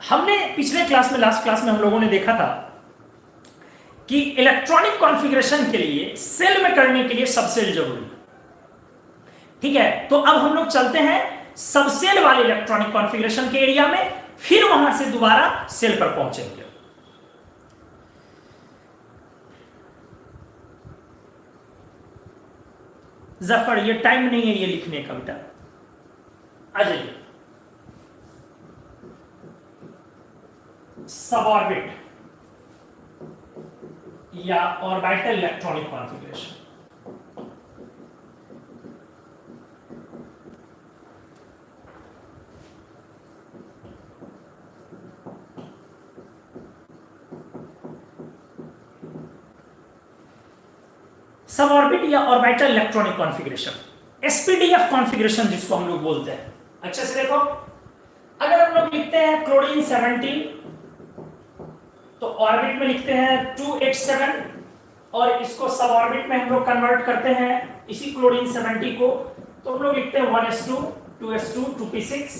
हमने पिछले क्लास में, लास्ट क्लास में हम लोगों ने देखा था कि इलेक्ट्रॉनिक कॉन्फ़िगरेशन के लिए सेल में करने के लिए सबसेल जरूरी। ठीक है, तो अब हम लोग चलते हैं सबसेल वाले इलेक्ट्रॉनिक कॉन्फ़िगरेशन के एरिया में, फिर वहां से दोबारा सेल पर पहुंचेंगे। जफर, ये टाइम नहीं है ये लिखने का बेटा, आ जाइए। सबऑर्बिट या ऑर्बिटल इलेक्ट्रॉनिक कॉन्फ़िगरेशन। सबऑर्बिट या orbital electronic configuration, SPDF configuration जिसको हम लोग बोलते हैं। अच्छे से देखो, अगर हम लोग लिखते हैं क्लोरीन 17 तो ऑर्बिट में लिखते हैं 287 और इसको सब ऑर्बिट में हम लोग कन्वर्ट करते हैं इसी क्लोरीन 70 को, तो हम लोग लिखते हैं 1s2 2s2 2p6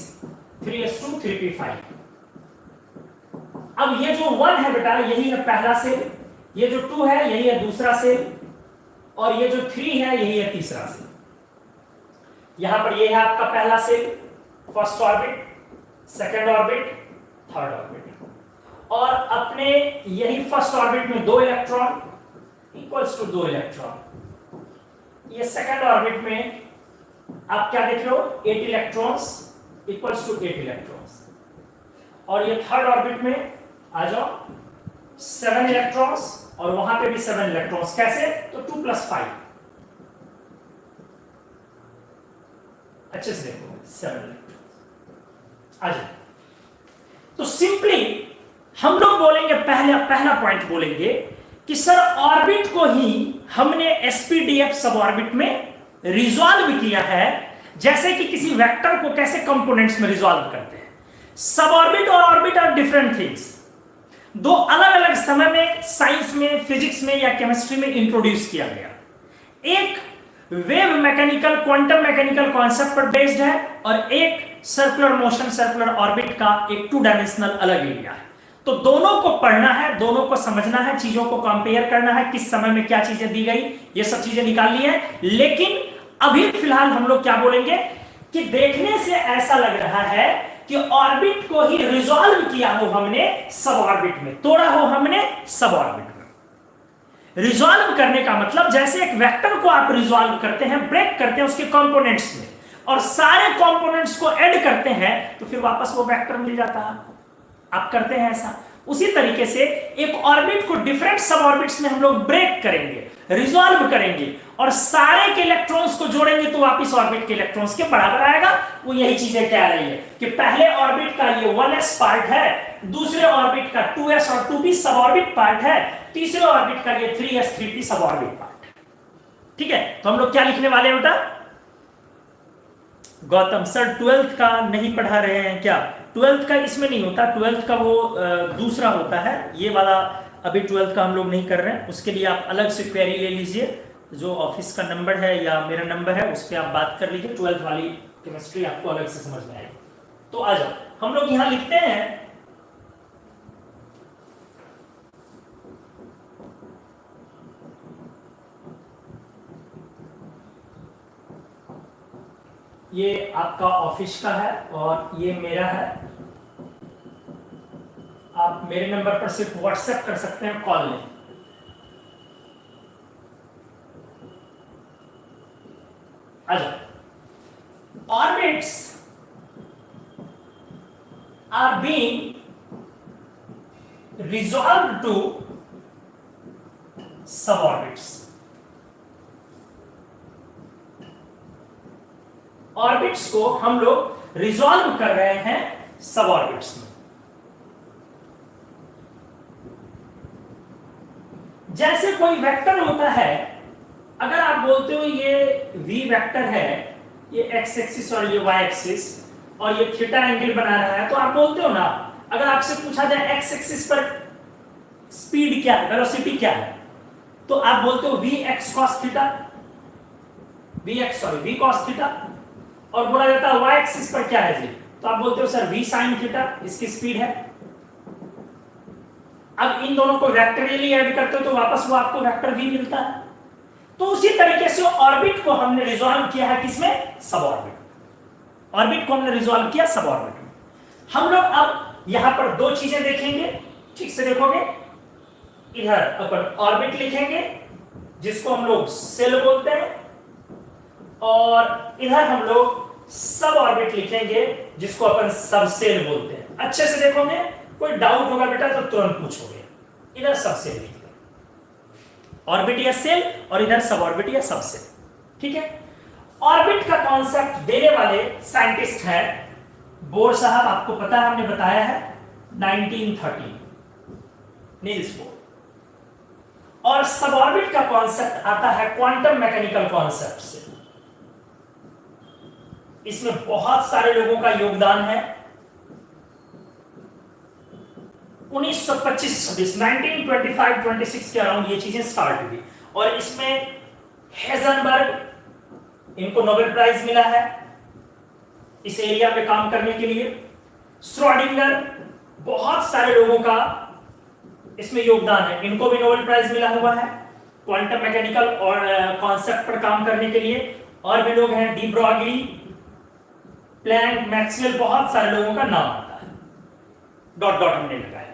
3s2 3p5। अब ये जो 1 है बेटा यही है पहला सेल, ये जो 2 है यही है दूसरा सेल, और ये जो 3 है यही है तीसरा सेल। यहां पर ये है आपका पहला shell, first orbit, second orbit, third orbit, और अपने यही फर्स्ट ऑर्बिट में 2 इलेक्ट्रॉन इक्वल्स टू 2 इलेक्ट्रॉन। ये सेकंड ऑर्बिट में आप क्या देख रहे हो, 8 इलेक्ट्रॉन्स इक्वल्स टू 8 इलेक्ट्रॉन्स, और ये थर्ड ऑर्बिट में आ जाओ 7 इलेक्ट्रॉन्स और वहां पे भी 7 इलेक्ट्रॉन्स। कैसे, तो 2 + 5। अच्छे से देखो 7 इलेक्ट्रॉन्स आ जाए। तो सिंपली हम लोग बोलेंगे, पहला पॉइंट बोलेंगे कि सर ऑर्बिट को ही हमने एसपीडीएफ सब ऑर्बिट में रिजॉल्व किया है, जैसे कि किसी वेक्टर को कैसे कंपोनेंट्स में रिजॉल्व करते हैं। सब ऑर्बिट और ऑर्बिट आर डिफरेंट थिंग्स, दो अलग अलग समय में साइंस में, फिजिक्स में या केमिस्ट्री में इंट्रोड्यूस किया गया। एक wave mechanical, quantum mechanical concept पर बेस्ड है, और एक सर्कुलर मोशन, सर्कुलर ऑर्बिट का एक 2 डायमेंशनल अलग एरिया है। तो दोनों को पढ़ना है, दोनों को समझना है, चीजों को कंपेयर करना है, किस समय में क्या चीजें दी गई, ये सब चीजें निकालनी है। लेकिन अभी फिलहाल हम लोग क्या बोलेंगे कि देखने से ऐसा लग रहा है कि ऑर्बिट को ही रिजॉल्व किया हो हमने सब ऑर्बिट में, तोड़ा हो हमने सब ऑर्बिट में। रिजॉल्व करने का मतलब जैसे एक वेक्टर को आप रिजॉल्व करते हैं, ब्रेक करते हैं उसके कंपोनेंट्स में, और सारे कंपोनेंट्स को ऐड करते हैं तो फिर वापस वो वेक्टर मिल जाता है आपको। आप करते हैं ऐसा। उसी तरीके से एक ऑर्बिट को डिफरेंट सब ऑर्बिट्स में हम लोग ब्रेक करेंगे, रिजॉल्व करेंगे, और सारे के इलेक्ट्रॉन्स को जोड़ेंगे तो वापस ऑर्बिट के इलेक्ट्रॉन्स के बराबर आएगा। वो यही चीजें कह रही है कि पहले ऑर्बिट का ये 1s पार्ट है, दूसरे ऑर्बिट का 2s और 2p सब ऑर्बिट पार्ट है, तीसरे ऑर्बिट का ये 3s 3p सब ऑर्बिट पार्ट है। ठीक है, तो हम लोग क्या लिखने वाले हैं बेटा? गौतम सर 12th का नहीं पढ़ा रहे हैं क्या? 12th का इसमें नहीं होता, 12th का वो दूसरा होता है, ये वाला अभी 12th का हम लोग नहीं कर रहे हैं। उसके लिए आप अलग से क्वेरी ले लीजिए, जो ऑफिस का नंबर है या मेरा नंबर है उस पर आप बात कर लीजिए। 12th वाली केमिस्ट्री आपको अलग से समझ में आएगी। तो आ जाओ, हम लोग यहां लिखते हैं ये आपका ऑफिस का है और ये मेरा है। आप मेरे नंबर पर सिर्फ व्हाट्सएप कर सकते हैं, कॉल नहीं। अच्छा, orbits are being resolve to sub orbits. Orbits को हम लोग रिजॉल्व कर रहे हैं सब ऑर्बिट्स में। जैसे कोई वेक्टर होता है, अगर आप बोलते हो ये v वेक्टर है, ये x एक्सिस और ये y एक्सिस, और ये थीटा एंगल बना रहा है, तो आप बोलते हो ना, अगर आपसे पूछा जाए x एक्सिस पर स्पीड क्या है, वेलोसिटी क्या है, तो आप बोलते हो vx cos theta, v cos theta, और बोला जाता है y एक्सिस पर क्या है जी, तो आप बोलते हो सर v sin थीटा, इसकी स्पीड है। अब इन दोनों को वेक्टोरियली ऐड करते हो तो वापस वो आपको वेक्टर v मिलता है। तो उसी तरीके से ऑर्बिट को हमने रिजॉल्व किया है किसमें, सब ऑर्बिट। ऑर्बिट को हमने रिजॉल्व किया सब ऑर्बिट में। हम लोग अब यहां पर दो चीजें देखेंगे, ठीक से देखोगे। इधर अपन ऑर्बिट लिखेंगे जिसको हम लोग सेल बोलते हैं, और इधर हम लोग सब ऑर्बिट लिखेंगे जिसको अपन सबसेल बोलते हैं। अच्छे से देखोगे, कोई डाउट होगा बेटा तो तुरंत पूछोगे। इधर सबसेल लिख लो, ऑर्बिट या सेल, और इधर सब ऑर्बिट या सबसेल, ठीक है। ऑर्बिट का कॉन्सेप्ट देने वाले साइंटिस्ट हैं बोर साहब, आपको पता है हमने बताया है 1913, नील्स बोर। और सब ऑर्बिट का कॉन्सेप्ट आता है क्वांटम मैकेनिकल कॉन्सेप्ट से। इसमें बहुत सारे लोगों का योगदान है। 1925-26 1925-26 के अराउंड ये चीजें स्टार्ट हुई, और इसमें हेजनबर्ग, इनको नोबेल प्राइज मिला है इस एरिया में काम करने के लिए। श्रोडिंगर, बहुत सारे लोगों का इसमें योगदान है, इनको भी नोबेल प्राइज मिला हुआ है क्वांटम मैकेनिकल और कॉन्सेप्ट पर काम करने के लिए। और भी लोग हैं, डी ब्रॉगली, प्लैंक, मैक्सवेल, बहुत सारे लोगों का नाम आता है, डॉट डॉट हमने लगाया।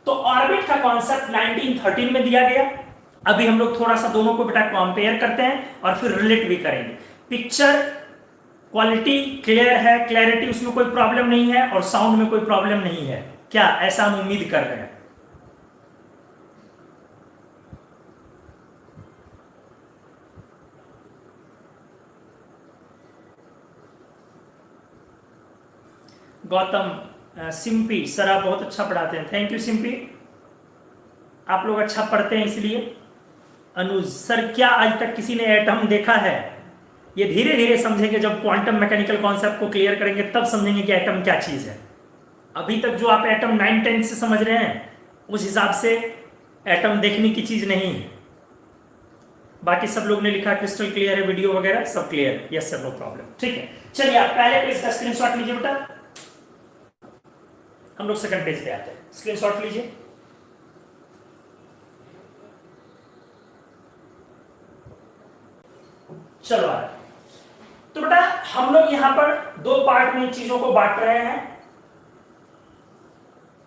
तो ऑर्बिट का कॉन्सेप्ट 1913 में दिया गया। अभी हम लोग थोड़ा सा दोनों को बेटा कंपेयर करते हैं और फिर रिलेट भी करेंगे। पिक्चर क्वालिटी क्लियर है, क्लैरिटी उसमें कोई प्रॉब्लम नहीं है, और साउंड में कोई प्रॉब्लम नहीं है क्या, ऐसा हम उम्मीद कर रहे हैं। गौतम, सिंपी सर आप बहुत अच्छा पढ़ाते हैं, थैंक यू सिंपी, आप लोग अच्छा पढ़ते हैं इसलिए। अनुज सर, क्या आज तक किसी ने एटम देखा है? ये धीरे धीरे समझेंगे, जब क्वांटम मैकेनिकल कॉन्सेप्ट को क्लियर करेंगे तब समझेंगे कि एटम क्या चीज है। अभी तक जो आप एटम 9-10 से समझ रहे हैं उस हिसाब से एटम देखने की चीज नहीं है। बाकी सब लोग ने लिखा क्रिस्टल क्लियर है, वीडियो वगैरह सब clear, yes sir no problem, ठीक है। चलिए आप पहले पेज का स्क्रीनशॉट लीजिए बेटा, हम लोग सेकंड पेज पे आते हैं। स्क्रीनशॉट लीजिए। चलो आ रहा। तो बेटा हम लोग यहां पर दो पार्ट में चीजों को बांट रहे हैं,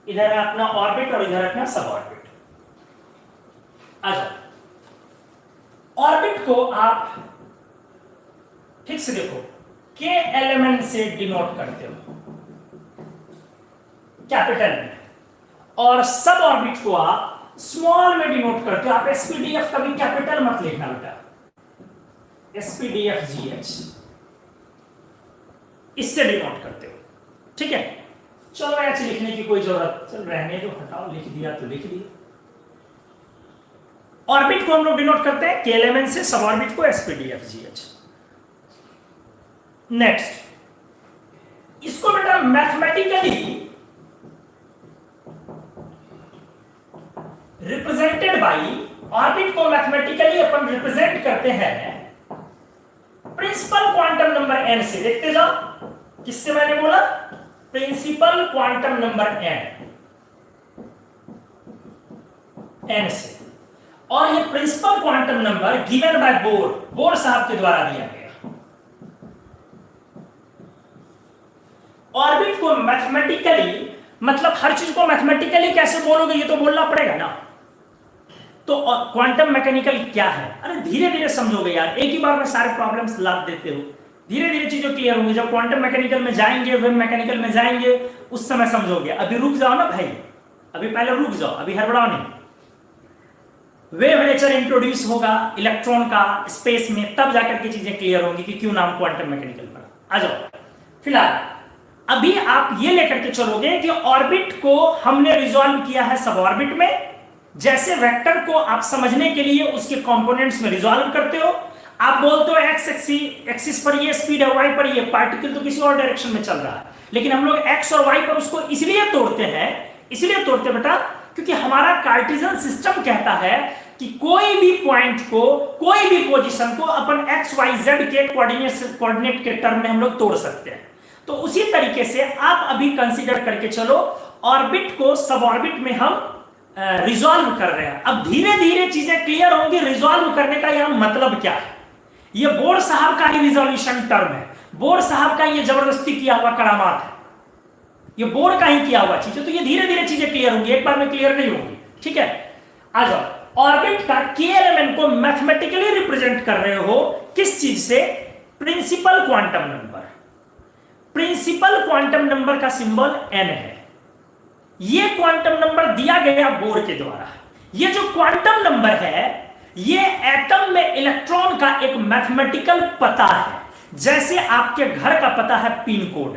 इधर है अपना ऑर्बिट और इधर अपना सब ऑर्बिट। आ जाओ। ऑर्बिट को आप ठीक से देखो, के एलिमेंट से डिनोट करते हो कैपिटल में, और सब ऑर्बिट को आप स्मॉल में डिनोट करते हो। आप एसपीडीएफ कभी कैपिटल मत लिखना बेटा, SPDFGH इससे डिनोट करते हो, ठीक है। चलो ऐसे लिखने की कोई जरूरत, चल रहने दो, हटाओ, लिख दिया तो लिख दिया। ऑर्बिट को हम लोग डिनोट करते हैं के एलिमेंट से, सब ऑर्बिट को SPDFGH। नेक्स्ट, इसको बेटा मैथमेटिकली रिप्रेजेंटेड बाई, ऑर्बिट को मैथमेटिकली अपन रिप्रेजेंट करते हैं प्रिंसिपल क्वांटम नंबर n से। देखते जाओ, किससे मैंने बोला, प्रिंसिपल क्वांटम नंबर n से। और ये principal quantum number given by Bohr साहब के द्वारा दिया गया। ऑर्बिट को मैथमेटिकली, मतलब हर चीज को मैथमेटिकली कैसे बोलोगे ये तो बोलना पड़ेगा ना। तो क्वांटम मैकेनिकल क्या है, अरे धीरे धीरे समझोगे यार, एक ही बार में सारे प्रॉब्लम्स लाद देते हो। धीरे धीरे चीजें क्लियर होंगी, जब क्वांटम मैकेनिकल में जाएंगे, वेव मैकेनिकल में जाएंगे, उस समय समझोगे। अभी रुक जाओ ना भाई, अभी पहले रुक जाओ, अभी हड़बड़ाओ नहीं। वेव नेचर इंट्रोड्यूस होगा इलेक्ट्रॉन का स्पेस में, तब जाकर के चीजें क्लियर होंगी कि क्यों नाम क्वांटम मैकेनिकल पड़ा। आ जाओ, फिलहाल अभी आप ये लेकर के चलोगे कि ऑर्बिट को हमने रिजॉल्व किया है सब ऑर्बिट में। जैसे वेक्टर को आप समझने के लिए उसके कंपोनेंट्स में रिजॉल्व करते हो, आप बोलते हो एक्स एक्सिस पर ये स्पीड है, वाई पर ये, पार्टिकल तो किसी और डायरेक्शन में चल रहा है, लेकिन हम लोग एक्स और वाई पर उसको इसलिए तोड़ते हैं, इसलिए तोड़ते बेटा क्योंकि हमारा कार्टेशियन सिस्टम कहता है कि कोई भी पॉइंट को, कोई भी पोजीशन को अपन एक्स वाई जेड के कोऑर्डिनेट के टर्म में हम लोग तोड़ सकते हैं। तो उसी तरीके से आप अभी कंसीडर करके चलो, ऑर्बिट को सब ऑर्बिट में हम रिजॉल्व कर रहे हैं। अब धीरे धीरे चीजें क्लियर होंगी। रिजॉल्व करने का यह मतलब क्या है? ये बोर साहब का ही रिजोल्यूशन टर्म है, बोर साहब का ये जबरदस्ती किया हुआ करामात है, ये बोर का ही किया हुआ चीज है। तो ये धीरे धीरे चीजें क्लियर होंगी, एक बार में क्लियर नहीं होंगी। ठीक है, आ जाओ। ऑर्बिट का के एलिमेंट को मैथमेटिकली रिप्रेजेंट कर रहे हो किस चीज से? Principal quantum number. Principal quantum number का सिंबल n है। ये क्वांटम नंबर दिया गया बोर के द्वारा। ये जो क्वांटम नंबर है ये एटम में इलेक्ट्रॉन का एक मैथमेटिकल पता है। जैसे आपके घर का पता है पिन कोड,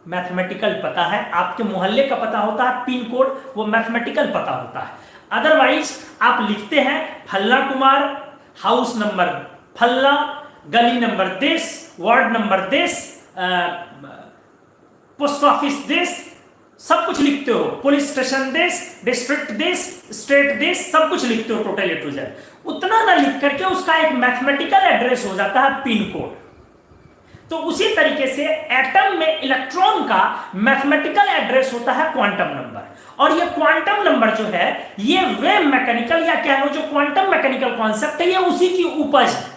मैथमेटिकल पता है। आपके मोहल्ले का पता होता है पिन कोड, वो मैथमेटिकल पता होता है। अदरवाइज आप लिखते हैं फल्ला कुमार, हाउस नंबर फल्ला, गली नंबर देश, वार्ड नंबर देश, पोस्ट ऑफिस देश, सब कुछ लिखते हो, पुलिस स्टेशन देश, डिस्ट्रिक्ट देश, स्टेट देश, सब कुछ लिखते हो टोटल ए टू जेड। उतना ना लिख करके उसका एक मैथमेटिकल एड्रेस हो जाता है पिन कोड। तो उसी तरीके से एटम में इलेक्ट्रॉन का मैथमेटिकल एड्रेस होता है क्वांटम नंबर। और ये क्वांटम नंबर जो है ये वेव मैकेनिकल या कह लो जो क्वांटम मैकेनिकल कॉन्सेप्ट है ये उसी की उपज है।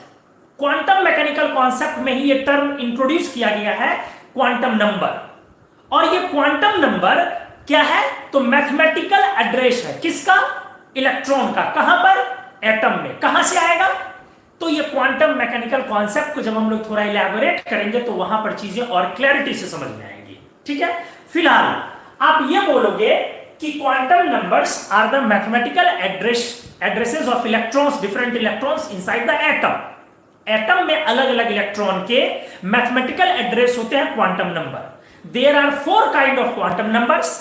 क्वांटम मैकेनिकल कॉन्सेप्ट में ही ये टर्म इंट्रोड्यूस किया गया है क्वांटम नंबर। और ये क्वांटम नंबर क्या है? तो मैथमेटिकल एड्रेस है किसका? इलेक्ट्रॉन का। कहां पर? एटम में। कहां से आएगा? तो ये क्वांटम मैकेनिकल कॉन्सेप्ट को जब हम लोग थोड़ा इलैबोरेट करेंगे तो वहां पर चीजें और क्लैरिटी से समझ में आएंगी। ठीक है, फिलहाल आप ये बोलोगे कि quantum numbers are the mathematical addresses of electrons, different electrons inside the atom. Atom में अलग अलग इलेक्ट्रॉन के मैथमेटिकल एड्रेस होते हैं quantum number. There are 4 kind of quantum numbers,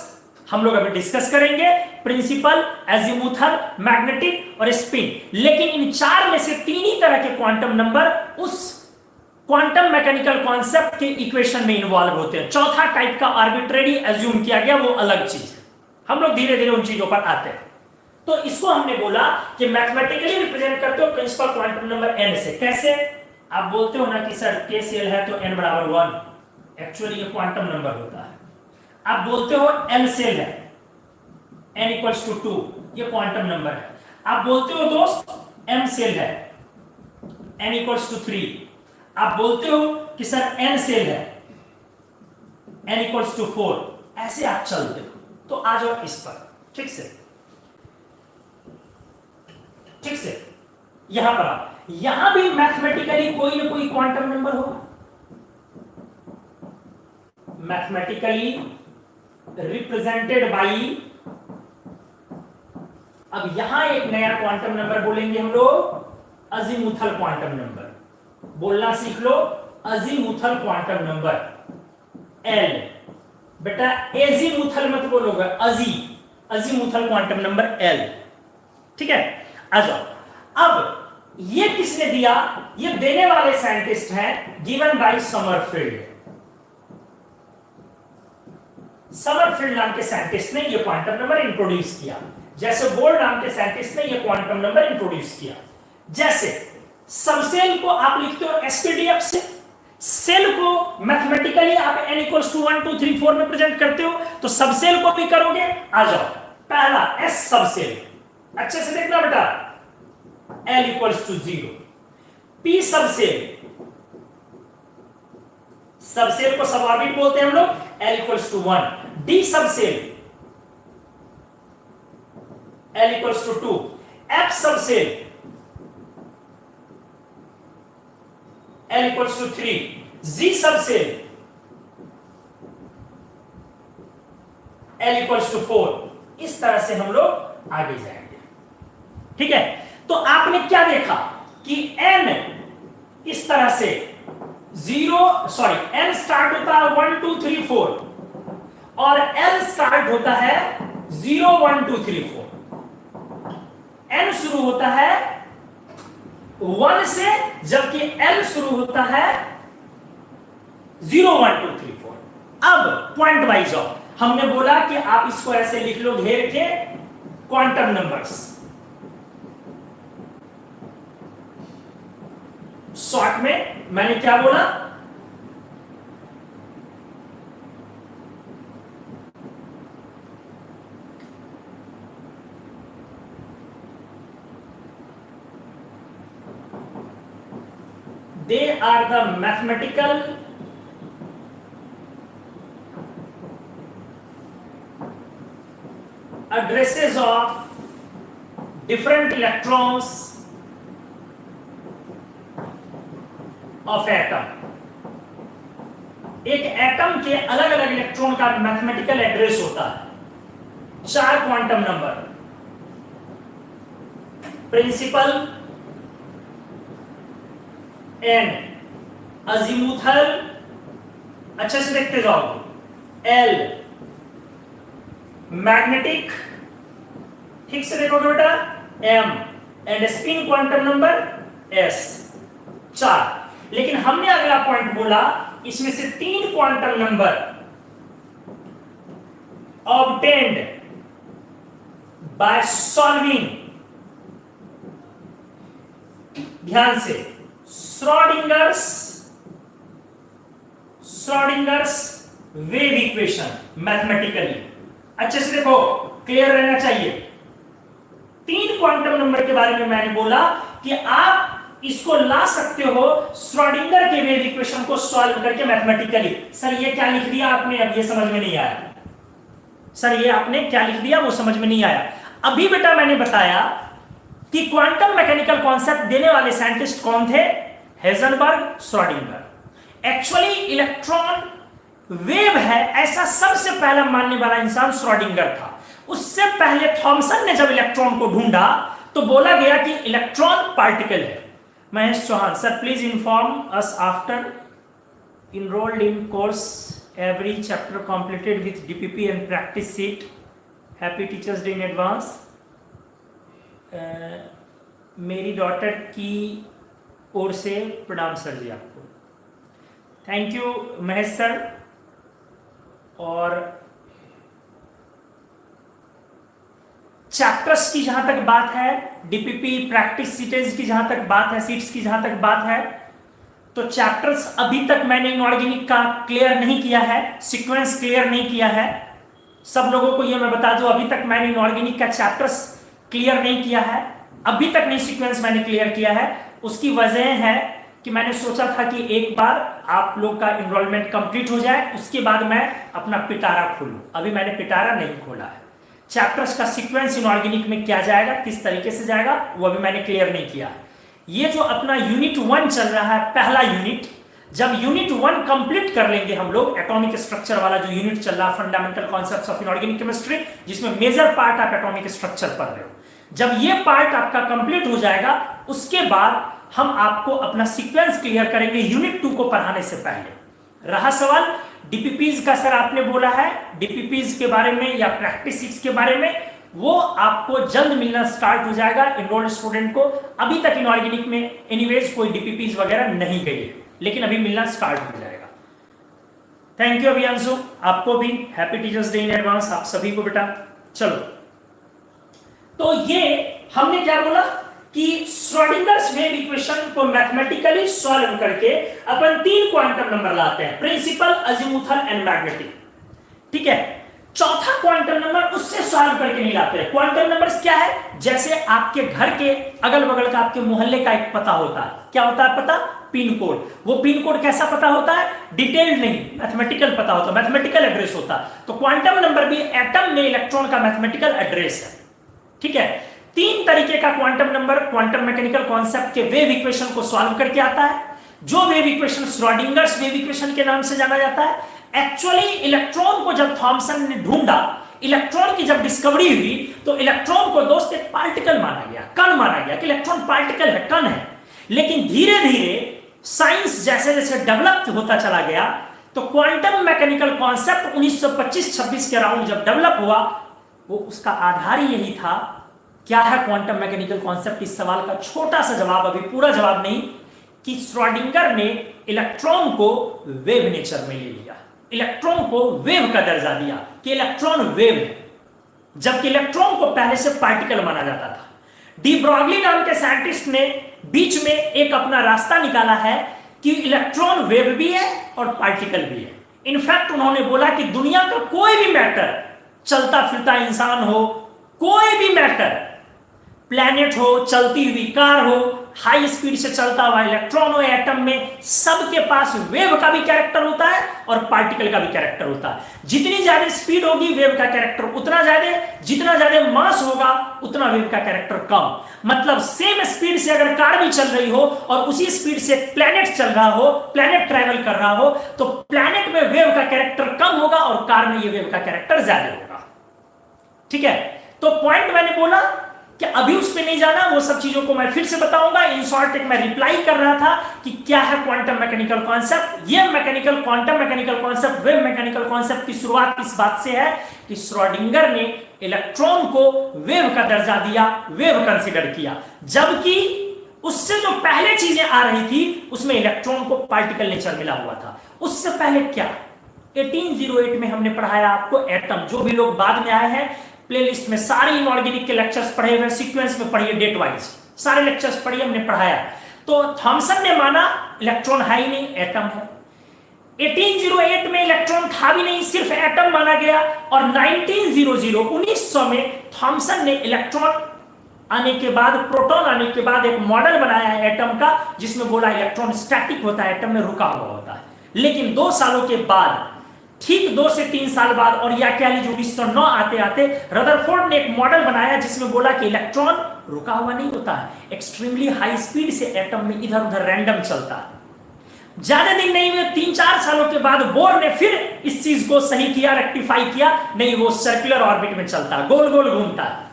हम लोग अभी डिस्कस करेंगे। प्रिंसिपल, एजीमुथल, मैग्नेटिक और स्पिन। लेकिन इन 4 में से 3 ही तरह के क्वांटम नंबर उस क्वांटम मैकेनिकल कॉन्सेप्ट के इक्वेशन में इन्वॉल्व होते हैं। चौथा टाइप का आर्बिट्रेरी एज्यूम किया गया, वो अलग चीज है। हम लोग धीरे धीरे उन चीजों पर आते हैं। तो इसको हमने बोला कि मैथमेटिकली रिप्रेजेंट करते हो प्रिंसिपल क्वांटम नंबर n से। कैसे? आप बोलते हो ना कि सर k सेल है तो n बराबर 1, एक्चुअली ये क्वांटम नंबर होता है। आप बोलते हो l सेल है, n इक्वल्स टू 2, ये क्वांटम नंबर है। आप बोलते हो दोस्त m सेल है, n इक्वल्स टू 3। आप बोलते हो कि सर n सेल है, n इक्वल्स टू 4। ऐसे आप चलते हो। तो आ जाओ इस पर, ठीक से, ठीक से। यहां पर आप, यहां भी मैथमेटिकली कोई ना कोई क्वांटम नंबर होगा, मैथमेटिकली रिप्रेजेंटेड बाई। अब यहां एक नया क्वांटम नंबर बोलेंगे हम लोग, अजीमुथल क्वांटम नंबर। बोलना सीख लो, अजीमुथल क्वांटम नंबर L। बेटा एजीमुथल मत बोलोगे, अजीमुथल क्वांटम नंबर L। ठीक है, आ जाओ। अब ये किसने दिया? ये देने वाले साइंटिस्ट हैं गिवन बाय समरफील्ड। समरफील्ड नाम के साइंटिस्ट ने ये क्वांटम नंबर इंट्रोड्यूस किया। जैसे बोर नाम के साइंटिस्ट ने ये क्वांटम नंबर इंट्रोड्यूस किया। जैसे सबसेल को आप लिखते हो एसपीडीएफ से, सेल को मैथमेटिकली आप n इक्वल्स टू 1 2 3 4 में प्रेजेंट करते हो, तो सबसेल को भी करोगे। आ जाओ, पहला s सबसेल, अच्छे से देखना बेटा, l equals to 0। p subshell, subshell को सबऑर्बिट बोलते हैं हम लोग, l equals to 1। d subshell, l equals to 2। f subshell, l equals to 3। g subshell, l equals to 4। इस तरह से हम लोग आगे जाएंगे। ठीक है, तो आपने क्या देखा कि n इस तरह से n स्टार्ट होता है 1 2 3 4 और l स्टार्ट होता है 0 1 2 3 4। n शुरू होता है 1 से, जबकि l शुरू होता है 0 1 2 3 4। अब पॉइंट वाइज आओ, हमने बोला कि आप इसको ऐसे लिख लो घेर के, क्वांटम नंबर्स। शॉर्ट में मैंने क्या बोला? They are the mathematical addresses of different electrons of atom. एक एटम के अलग अलग इलेक्ट्रॉन का मैथमेटिकल एड्रेस होता है। 4 quantum number, principal, n, azimuthal, अच्छे से देखते जाओ, एल, मैग्नेटिक, ठीक से देखोगे बेटा, m, and spin quantum number s. 4। लेकिन हमने अगला पॉइंट बोला, इसमें से 3 quantum number obtained by solving, ध्यान से, श्रोडिंगर्स वेव इक्वेशन मैथमेटिकली। अच्छे से देखो, क्लियर रहना चाहिए। 3 क्वांटम नंबर के बारे में मैंने बोला कि आप इसको ला सकते हो श्रोडिंगर के वेव इक्वेशन को सॉल्व करके मैथमेटिकली। सर ये क्या लिख दिया आपने, अब ये समझ में नहीं आया। सर ये आपने क्या लिख दिया, वो समझ में नहीं आया। अभी बेटा मैंने बताया कि क्वांटम मैकेनिकल कॉन्सेप्ट देने वाले साइंटिस्ट कौन थे, Heisenberg, Schrodinger. Actually electron wave है ऐसा सबसे पहला मानने वाला इंसान श्रोडिंगर था। उससे पहले थॉमसन ने जब इलेक्ट्रॉन को ढूंढा तो बोला गया कि इलेक्ट्रॉन पार्टिकल है। Mahesh Chauhan, sir please inform us after enrolled in course every chapter completed with DPP and practice sheet. Happy Teachers Day in advance. मेरी डॉटर की ओर से प्रणाम सर जी आपको। Thank you Mahesh sir. और चैप्टर्स की जहां तक बात है, डीपीपी प्रैक्टिस सीटेज की जहां तक बात है, सीट्स की जहां तक बात है, तो चैप्टर्स अभी तक मैंने इनऑर्गेनिक का क्लियर नहीं किया है, सीक्वेंस क्लियर नहीं किया है। सब लोगों को ये मैं बता दूं, अभी तक मैंने इनऑर्गेनिक का चैप्टर्स क्लियर नहीं किया है, अभी तक नहीं सीक्वेंस मैंने क्लियर किया है। उसकी वजह है कि मैंने सोचा था कि एक बार आप लोग का एनरोलमेंट कंप्लीट हो जाए, उसके बाद मैं अपना पिटारा खोलूं। अभी मैंने पिटारा नहीं खोला है। चैप्टर्स का सीक्वेंस इनऑर्गेनिक में क्या जाएगा, किस तरीके से जाएगा, वो अभी मैंने क्लियर नहीं किया। ये जो अपना यूनिट 1 चल रहा है, पहला यूनिट, जब यूनिट 1 कंप्लीट कर लेंगे हम लोग, एटॉमिक स्ट्रक्चर वाला जो यूनिट चल रहा है, fundamental concepts of inorganic chemistry, जिसमें मेजर पार्ट आप एटॉमिक स्ट्रक्चर पढ़ रहे हो, जब ये पार्ट आपका कंप्लीट हो जाएगा, उसके बाद हम आपको अपना सीक्वेंस क्लियर करेंगे यूनिट 2 को पढ़ाने से पहले। रहा सवाल डीपीपीज का, सर आपने बोला है डीपीपीज के बारे में या प्रैक्टिस 6 के बारे में, वो आपको जल्द मिलना स्टार्ट हो जाएगा इनरोल्ड स्टूडेंट को। अभी तक इनऑर्गेनिक में एनीवेज कोई डीपीपीज वगैरह नहीं गई है, लेकिन अभी मिलना स्टार्ट हो जाएगा। थैंक यू अभियांशु, आपको भी happy teachers day in advance, आप सभी को बेटा। चलो, तो ये हमने क्या बोला कि श्रोडिंगर्स वेव इक्वेशन को मैथमेटिकली सॉल्व करके अपन 3 क्वांटम नंबर लाते हैं, प्रिंसिपल, अजीमुथल एंड मैग्नेटिक। ठीक है, चौथा क्वांटम नंबर उससे सॉल्व करके नहीं लाते हैं। क्वांटम नंबर्स क्या है, जैसे आपके घर के अगल बगल का, आपके मोहल्ले का एक पता होता है। क्या होता है पता? Pin code. वो पिन कोड कैसा पता होता है? डिटेल्ड नहीं, मैथमेटिकल पता होता है, मैथमेटिकल एड्रेस होता है। तो क्वांटम नंबर भी एटम में इलेक्ट्रॉन का मैथमेटिकल एड्रेस है। ठीक है, 3 तरीके का quantum number quantum mechanical concept के वेव इक्वेशन को सॉल्व करके आता है, जो wave equation Schrödinger's wave equation के नाम से जाना जाता है। एक्चुअली इलेक्ट्रॉन को जब थॉमसन ने ढूंढा, इलेक्ट्रॉन की जब डिस्कवरी हुई, तो इलेक्ट्रॉन को दोस्त एक पार्टिकल माना गया, कण माना गया कि इलेक्ट्रॉन पार्टिकल है, कण है। लेकिन धीरे धीरे साइंस जैसे जैसे डेवलप होता चला गया, तो क्वांटम मैकेनिकल कॉन्सेप्ट 1925-26 के अराउंड जब डेवलप हुआ, वो उसका आधार ही यही था। क्या है क्वांटम मैकेनिकल कॉन्सेप्ट? इस सवाल का छोटा सा जवाब, अभी पूरा जवाब नहीं, कि श्रोडिंगर ने इलेक्ट्रॉन को वेव नेचर में ले लिया, इलेक्ट्रॉन को वेव का दर्जा दिया कि इलेक्ट्रॉन वेव है, जबकि इलेक्ट्रॉन को पहले से पार्टिकल माना जाता था। डी ब्रॉगली नाम के साइंटिस्ट ने बीच में एक अपना रास्ता निकाला है कि इलेक्ट्रॉन वेव भी है और पार्टिकल भी है। इनफैक्ट उन्होंने बोला कि दुनिया का कोई भी मैटर, चलता फिरता इंसान हो, कोई भी मैटर, प्लैनेट हो, चलती हुई कार हो, हाई स्पीड से चलता हुआ इलेक्ट्रॉन हो एटम में, सबके पास वेव का भी कैरेक्टर होता है और पार्टिकल का भी कैरेक्टर होता है। जितनी ज्यादा स्पीड होगी वेव का कैरेक्टर उतना ज्यादा, जितना ज्यादा मास होगा उतना वेव का कैरेक्टर कम। मतलब सेम स्पीड से अगर कार भी चल रही हो और उसी स्पीड से प्लेनेट चल रहा हो, प्लेनेट ट्रेवल कर रहा हो, तो प्लेनेट में वेव का कैरेक्टर कम होगा और कार में ये वेव का कैरेक्टर ज्यादा होगा। ठीक है, तो पॉइंट मैंने बोला कि अभी उस पे नहीं जाना, वो सब चीजों को मैं फिर से बताऊंगा। इन शॉर्ट एक मैं रिप्लाई कर रहा था कि क्या है क्वांटम मैकेनिकल कॉन्सेप्ट। ये mechanical quantum mechanical concept, wave mechanical concept की शुरुआत इस बात से है कि श्रोडिंगर ने इलेक्ट्रॉन को वेव का दर्जा दिया, वेव कंसीडर किया, जबकि उससे जो पहले चीजें आ रही थी उसमें इलेक्ट्रॉन को पार्टिकल नेचर मिला हुआ था। उससे पहले क्या 1808 में हमने पढ़ाया आपको एटम। जो भी लोग बाद में आए हैं प्लेलिस्ट में सारे इनऑर्गेनिक के लेक्चर्स पढ़े हुए, सीक्वेंस में पढ़िए, डेट वाइज सारे लेक्चर्स पढ़िए, हमने पढ़ाया। तो थॉमसन ने माना इलेक्ट्रॉन है ही नहीं, एटम है। 1808 में इलेक्ट्रॉन था भी नहीं, सिर्फ एटम माना गया। और 1900 में थॉमसन ने इलेक्ट्रॉन आने के बाद, प्रोटॉन आने के बाद एक मॉडल बनाया है एटम का, जिसमें बोला इलेक्ट्रॉन स्टैटिक होता है, एटम में रुका हुआ होता है। लेकिन 2 सालों के बाद, ठीक 2 से 3 साल बाद, और या कह लीजिए 1909 आते आते रदरफोर्ड ने एक मॉडल बनाया जिसमें बोला कि इलेक्ट्रॉन रुका हुआ नहीं होता है, एक्सट्रीमली हाई स्पीड से एटम में इधर उधर रैंडम चलता है। ज्यादा दिन नहीं हुए, 3-4 सालों के बाद बोर ने फिर इस चीज को सही किया, रेक्टिफाई किया, नहीं वो सर्कुलर ऑर्बिट में चलता है, गोल गोल घूमता है।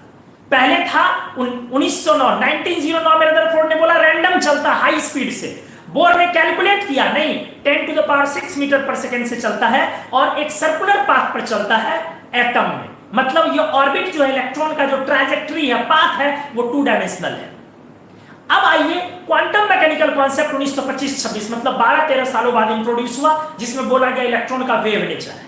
पहले था 1909 में रदरफोर्ड ने बोला रैंडम चलता हाई स्पीड से। बोर ने कैलकुलेट किया, नहीं 10⁻⁶ मीटर पर सेकेंड से चलता है और एक सर्कुलर पाथ पर चलता है एटम में। मतलब ये ऑर्बिट जो है इलेक्ट्रॉन का जो ट्रैजेक्टरी है, पाथ है, वो 2 डायमेंशनल है। अब आइए क्वांटम मैकेनिकल कॉन्सेप्ट 1925-26 मतलब 12-13 सालों बाद इंट्रोड्यूस हुआ, जिसमें बोला गया इलेक्ट्रॉन का वेव नेचर है।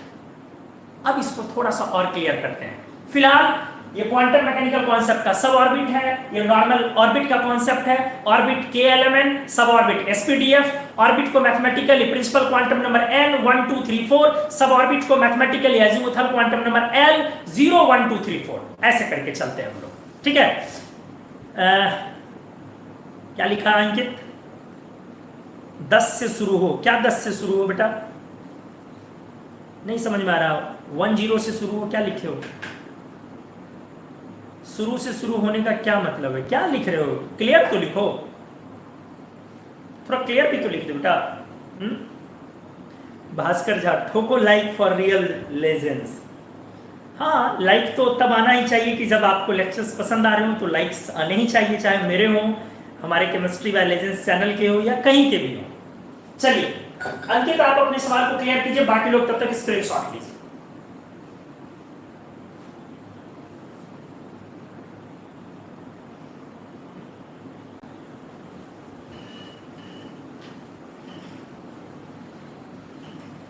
अब इसको थोड़ा सा और क्लियर करते हैं। फिलहाल ये क्वांटम मैकेनिकल कॉन्सेप्ट का सब ऑर्बिट है, ये नॉर्मल ऑर्बिट का कॉन्सेप्ट है। Orbit KLMN, sub orbit SPDF, orbit को mathematically principal quantum number N 1 2 3 4, sub orbit को mathematically azimuthal quantum number L 0 1 2 3 4, ऐसे करके चलते हैं हम लोग। ठीक है, क्या लिखा अंकित? 10 से शुरू हो। क्या 10 से शुरू हो बेटा? नहीं समझ में आ रहा। 10 से शुरू हो, क्या लिखे हो? शुरू से शुरू होने का क्या मतलब है? क्या लिख रहे हो? क्लियर तो लिखो, थोड़ा क्लियर भी तो लिख दो बेटा। भास्कर झा, ठोको लाइक फॉर रियल लेजेंड्स। हाँ, लाइक तो तब आना ही चाहिए कि जब आपको लेक्चर्स पसंद आ रहे हो, तो लाइक्स आने ही चाहिए, चाहे मेरे हो, हमारे केमिस्ट्री बाय लेजेंड्स चैनल के हो या कहीं के भी हो। चलिए अंकित, आप अपने सवाल को क्लियर कीजिए, बाकी लोग तब तक स्क्रीनशॉट लीजिए।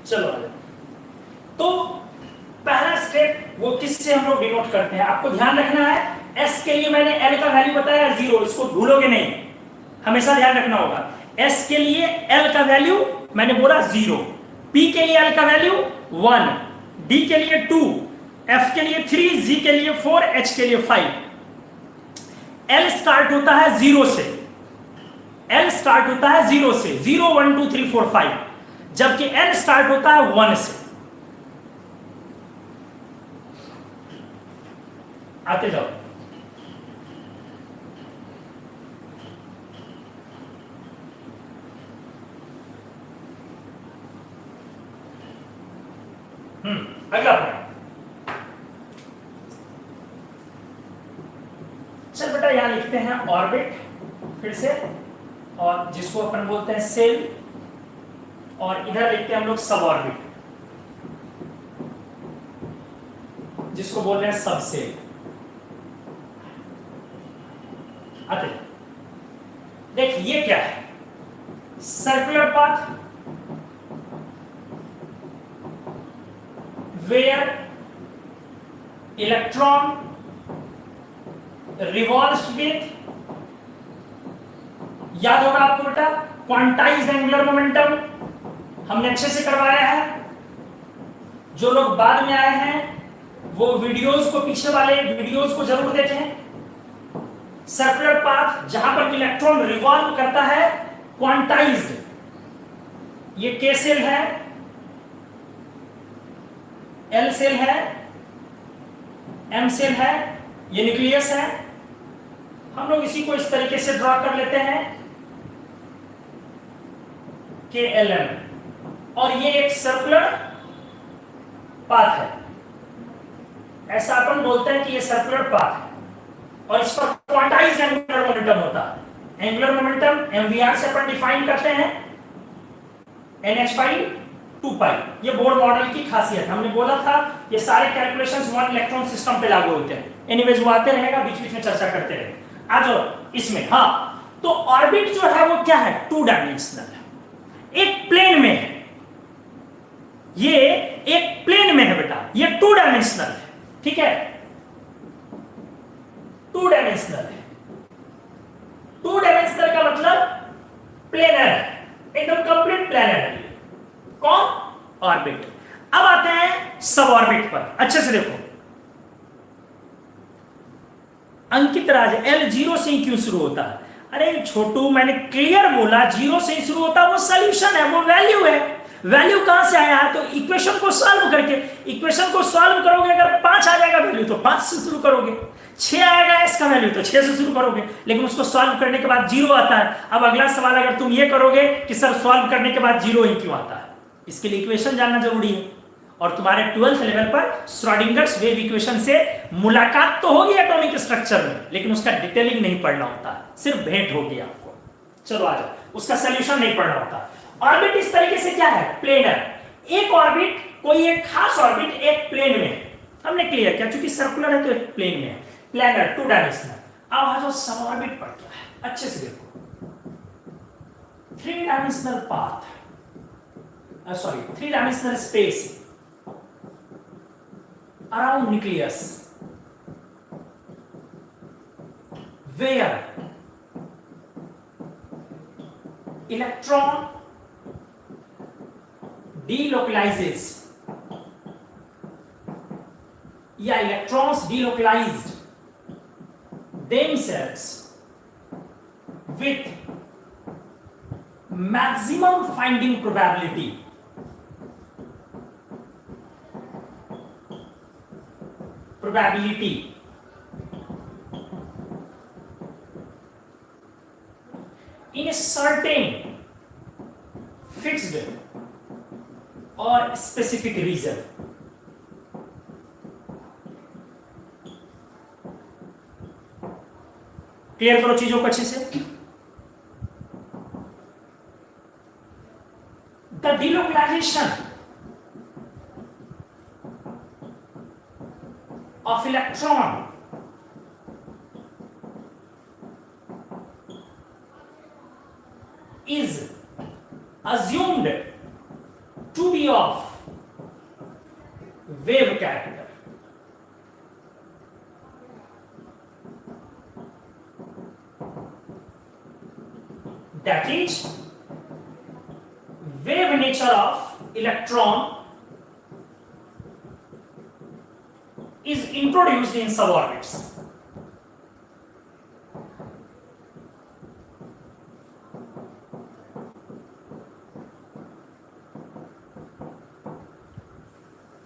चलो तो पहला स्टेप वो किससे हम लोग डिनोट करते हैं, आपको ध्यान रखना है। S के लिए मैंने L का वैल्यू बताया 0, इसको भूलोगे नहीं, हमेशा ध्यान रखना होगा। S के लिए L का वैल्यू मैंने बोला 0, P के लिए L का वैल्यू 1, D के लिए 2, F के लिए 3, G के लिए 4, H के लिए 5। L स्टार्ट होता है 0 से, L स्टार्ट होता है 0 से, 0 1 2 3 4 5, जबकि N स्टार्ट होता है 1 से। आते जाओ। अगला पॉइंट। चल बेटा यहां लिखते हैं ऑर्बिट फिर से, और जिसको अपन बोलते हैं सेल, और इधर लिखते हैं हम लोग सब ऑर्बिट, जिसको बोल रहे हैं सबसेल। आते देख, ये क्या है? Circular path where electron revolves with, याद होगा आपको बेटा, क्वांटाइज्ड एंगुलर मोमेंटम हमने अच्छे से करवाया है। जो लोग बाद में आए हैं वो वीडियोस को, पीछे वाले वीडियोस को जरूर देखें। सर्कुलर पाथ जहां पर इलेक्ट्रॉन रिवॉल्व करता है, क्वांटाइज्ड, ये के सेल है, एल सेल है, एम सेल है, ये न्यूक्लियस है। हम लोग इसी को इस तरीके से ड्रॉ कर लेते हैं, के एल एम, और ये एक सर्कुलर पाथ है। ऐसा अपन बोलते हैं कि ये सर्कुलर पाथ है, और इस पर क्वांटाइज्ड एंगुलर मोमेंटम होता है। एंगुलर मोमेंटम एमवीआर से अपन डिफाइन करते हैं, NH बाई 2 पाई। ये बोर मॉडल की खासियत, हमने बोला था ये सारे कैलकुलेशंस वन इलेक्ट्रॉन सिस्टम पे लागू होते हैं। एनीवेज वो आते रहेगा, बीच बीच में चर्चा करते रहेंगे। आ जाओ इसमें। हाँ, तो ऑर्बिट जो है वो क्या है, 2 डायमेंशनल है, एक प्लेन में है, ये एक प्लेन में है बेटा, ये 2 डायमेंशनल है, ठीक है, 2 डायमेंशनल है। 2 डायमेंशनल का मतलब प्लेनर है, एकदम कंप्लीट प्लेनर है। कौन, ऑर्बिट। अब आते हैं सब ऑर्बिट पर, अच्छे से देखो। अंकित राज, एल 0 से ही क्यों शुरू होता है? अरे छोटू, मैंने क्लियर बोला 0 से ही शुरू होता है, वो सॉल्यूशन है, वो वैल्यू है। वैल्यू कहां से आया है? तो इक्वेशन को सॉल्व करके। इक्वेशन को सॉल्व करोगे, अगर 5 आ जाएगा वैल्यू तो 5 से शुरू करोगे, 6 आएगा इसका वैल्यू तो 6 से शुरू करोगे, लेकिन उसको सॉल्व करने के बाद 0 आता है। अब अगला सवाल अगर तुम ये करोगे कि सर सॉल्व करने के बाद 0 ही क्यों आता है, इसके लिए इक्वेशन जानना जरूरी है। और तुम्हारे 12th लेवल पर श्रोडिंगर्स वेव इक्वेशन से मुलाकात तो होगी एटॉमिक स्ट्रक्चर में, लेकिन उसका डिटेलिंग नहीं पढ़ना होता, सिर्फ भेंट होगी आपको। चलो आ जाओ, उसका सोल्यूशन नहीं पढ़ना होता। ऑर्बिट इस तरीके से क्या है, प्लेनर। एक ऑर्बिट, कोई एक खास ऑर्बिट एक प्लेन में, हमने क्लियर किया, क्योंकि सर्कुलर है तो एक प्लेन में है, प्लेनर 2 डायमेंशनल। अब आ जाओ सब ऑर्बिट पर क्या है, अच्छे से देखो। 3 dimensional path, sorry 3 dimensional space around nucleus where electron delocalizes या electrons delocalized themselves with maximum finding probability. Probability in a certain fixed or specific region. Clear करो चीजों को अच्छे से। The delocalization of electron is assumed to be of wave character. That is, wave nature of electron is introduced in suborbits.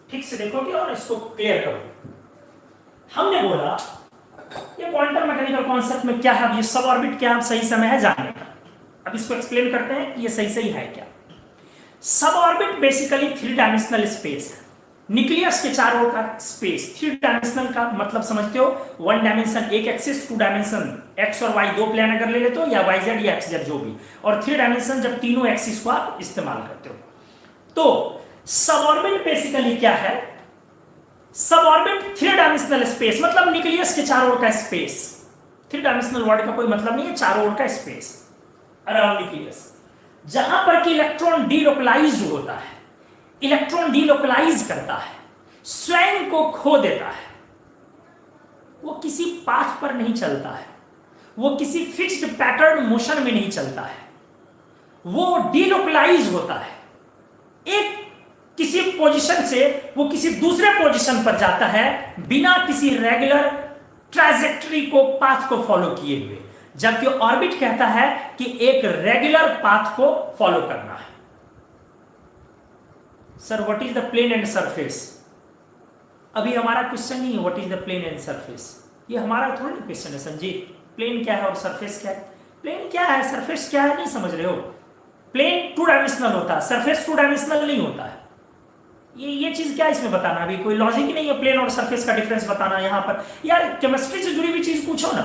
ठीक से देखोगे और इसको क्लियर करोगे। हमने बोला ये क्वांटम मैकेनिकल कॉन्सेप्ट में क्या है, अब ये सब ऑर्बिट क्या, सही समय है जानने का। अब इसको एक्सप्लेन करते हैं कि ये सही है क्या। सब ऑर्बिट बेसिकली 3 डायमेंशनल स्पेस है, न्यूक्लियस के चारों का स्पेस। 3 डायमेंशनल का मतलब समझते हो, 1 डायमेंशन एक एक्सिस, 2 डायमेंशन एक्स और वाई 2 प्लेन अगर ले लेते हो, या वाई जेड या एक्स जेड जो भी, और 3 डायमेंशन जब तीनों एक्सिस को आप इस्तेमाल करते हो। तो सबऑर्बिट बेसिकली क्या है, सबऑर्बिट 3 डायमेंशनल स्पेस मतलब न्यूक्लियस के चारों ओर का स्पेस। 3 डायमेंशनल वर्ड का कोई मतलब नहीं है, चारों ओर का स्पेस अराउंड न्यूक्लियस, जहां पर कि इलेक्ट्रॉन डीलोकलाइज्ड होता है। इलेक्ट्रॉन डीलोकलाइज करता है, स्वयं को खो देता है, वो किसी पाथ पर नहीं चलता है, वो किसी फिक्स्ड पैटर्न मोशन में नहीं चलता है, वो डीलोकलाइज होता है, एक किसी पोजीशन से वो किसी दूसरे पोजीशन पर जाता है बिना किसी रेगुलर ट्रैजेक्टरी को, पाथ को फॉलो किए हुए, जबकि ऑर्बिट कहता है कि एक रेगुलर पाथ को फॉलो करना है। Sir what is the plane and surface? अभी हमारा क्वेश्चन नहीं है what is the plane and surface, ये हमारा थोड़ा क्वेश्चन है संजीत। प्लेन क्या है और सरफेस क्या है? प्लेन क्या है, सरफेस क्या है, नहीं समझ रहे हो? प्लेन 2 डायमेंशनल होता है, सरफेस 2 डायमेंशनल नहीं होता है। ये चीज क्या इसमें बताना? अभी कोई लॉजिक ही नहीं है प्लेन और सरफेस का डिफरेंस बताना यहाँ पर। यार केमिस्ट्री से जुड़ी हुई चीज पूछो ना,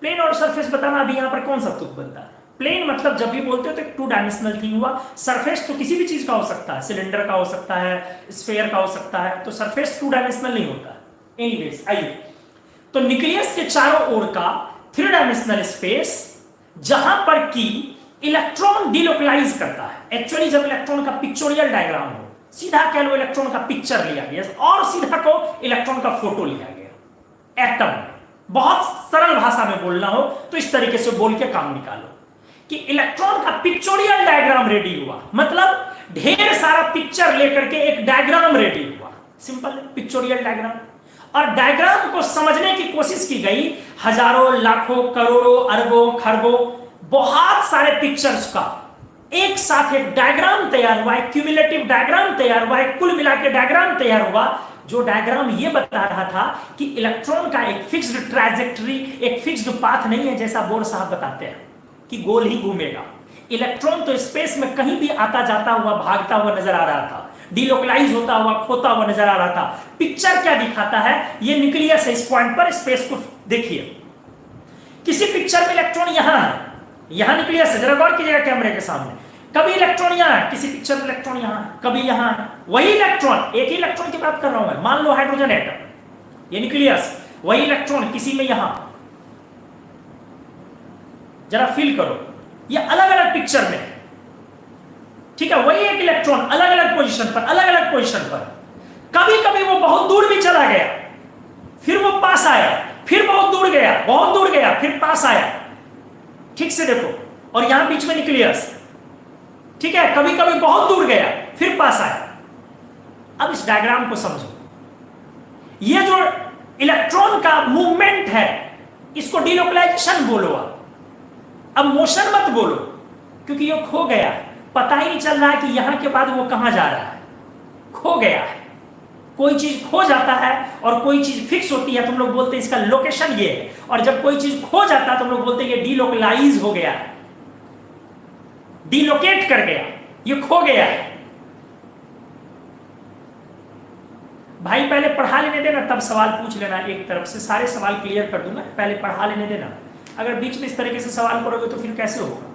प्लेन और सरफेस बताना अभी यहाँ पर कौन सा तुक बनता है? प्लेन मतलब जब भी बोलते हो तो 2 डायमेंशनल थिंग हुआ। सरफेस तो किसी भी चीज का हो सकता है, सिलेंडर का हो सकता है, स्फीयर का हो सकता है, तो सरफेस 2 डायमेंशनल नहीं होता। एनीवेज आइए, तो न्यूक्लियस के चारों ओर का 3 डायमेंशनल स्पेस जहां पर की इलेक्ट्रॉन डिलोकलाइज करता है। एक्चुअली जब इलेक्ट्रॉन का पिक्चोरियल डायग्राम हो, सीधा कह लो इलेक्ट्रॉन का पिक्चर लिया गया और सीधा को इलेक्ट्रॉन का फोटो लिया गया एटम में। बहुत सरल भाषा में बोलना हो तो इस तरीके से बोल के काम निकालो कि इलेक्ट्रॉन का पिक्चोरियल डायग्राम रेडी हुआ, मतलब ढेर सारा पिक्चर लेकर के एक डायग्राम रेडी हुआ। Simple pictorial diagram. और डायग्राम को समझने की कोशिश की गई, हजारों, लाखों, करोड़ों, अरबों, खरबों, बहुत सारे पिक्चर्स का एक साथ एक डायग्राम तैयार हुआ, एक क्यूमुलेटिव डायग्राम तैयार हुआ, एक कुल मिला के डायग्राम तैयार हुआ, जो डायग्राम ये बता रहा था कि इलेक्ट्रॉन का एक फिक्स्ड ट्रैजेक्टरी, एक फिक्स्ड पाथ नहीं है जैसा बोर साहब बताते हैं कि गोल ही घूमेगा। इलेक्ट्रॉन तो स्पेस में कहीं भी आता जाता हुआ, भागता हुआ नजर आ रहा था, डिलोकलाइज होता हुआ, खोता हुआ नजर आ रहा था। पिक्चर क्या दिखाता है? ये न्यूक्लियस है, इस पॉइंट पर स्पेस को देखिए। किसी पिक्चर में इलेक्ट्रॉन यहां है, यहां न्यूक्लियस है, जरा गौर कीजिएगा कैमरे के सामने। कभी इलेक्ट्रॉन यहां है, किसी पिक्चर में इलेक्ट्रॉन यहां है, कभी यहां है। वही इलेक्ट्रॉन, एक ही इलेक्ट्रॉन की बात कर रहा हूं मैं, मान लो हाइड्रोजन एटम, ये न्यूक्लियस, वही इलेक्ट्रॉन किसी में यहां। जरा फील करो, ये अलग अलग पिक्चर में है, ठीक है? वही एक इलेक्ट्रॉन अलग अलग पोजीशन पर, अलग अलग पोजीशन पर। कभी कभी वो बहुत दूर भी चला गया, फिर वो पास आया, फिर बहुत दूर गया, बहुत दूर गया, फिर पास आया। ठीक से देखो, और यहां बीच में न्यूक्लियस, ठीक है? कभी कभी बहुत दूर गया, फिर पास आया। अब इस डायग्राम को समझो, ये जो इलेक्ट्रॉन का मूवमेंट है, इसको डिलोकलाइजेशन बोलो। अब मोशन मत बोलो, क्योंकि ये खो गया, पता ही नहीं चल रहा है कि यहां के बाद वो कहां जा रहा है, खो गया है। कोई चीज खो जाता है और कोई चीज फिक्स होती है, तुम लोग बोलते हैं इसका लोकेशन ये है, और जब कोई चीज खो जाता है तुम लोग बोलते हैं ये डिलोकलाइज हो गया है, डिलोकेट कर गया, ये खो गया है। भाई पहले पढ़ा लेने देना, तब सवाल पूछ लेना। एक तरफ से सारे सवाल क्लियर कर दूंगा, पहले पढ़ा लेने देना। अगर बीच में इस तरीके से सवाल करोगे तो फिर कैसे होगा?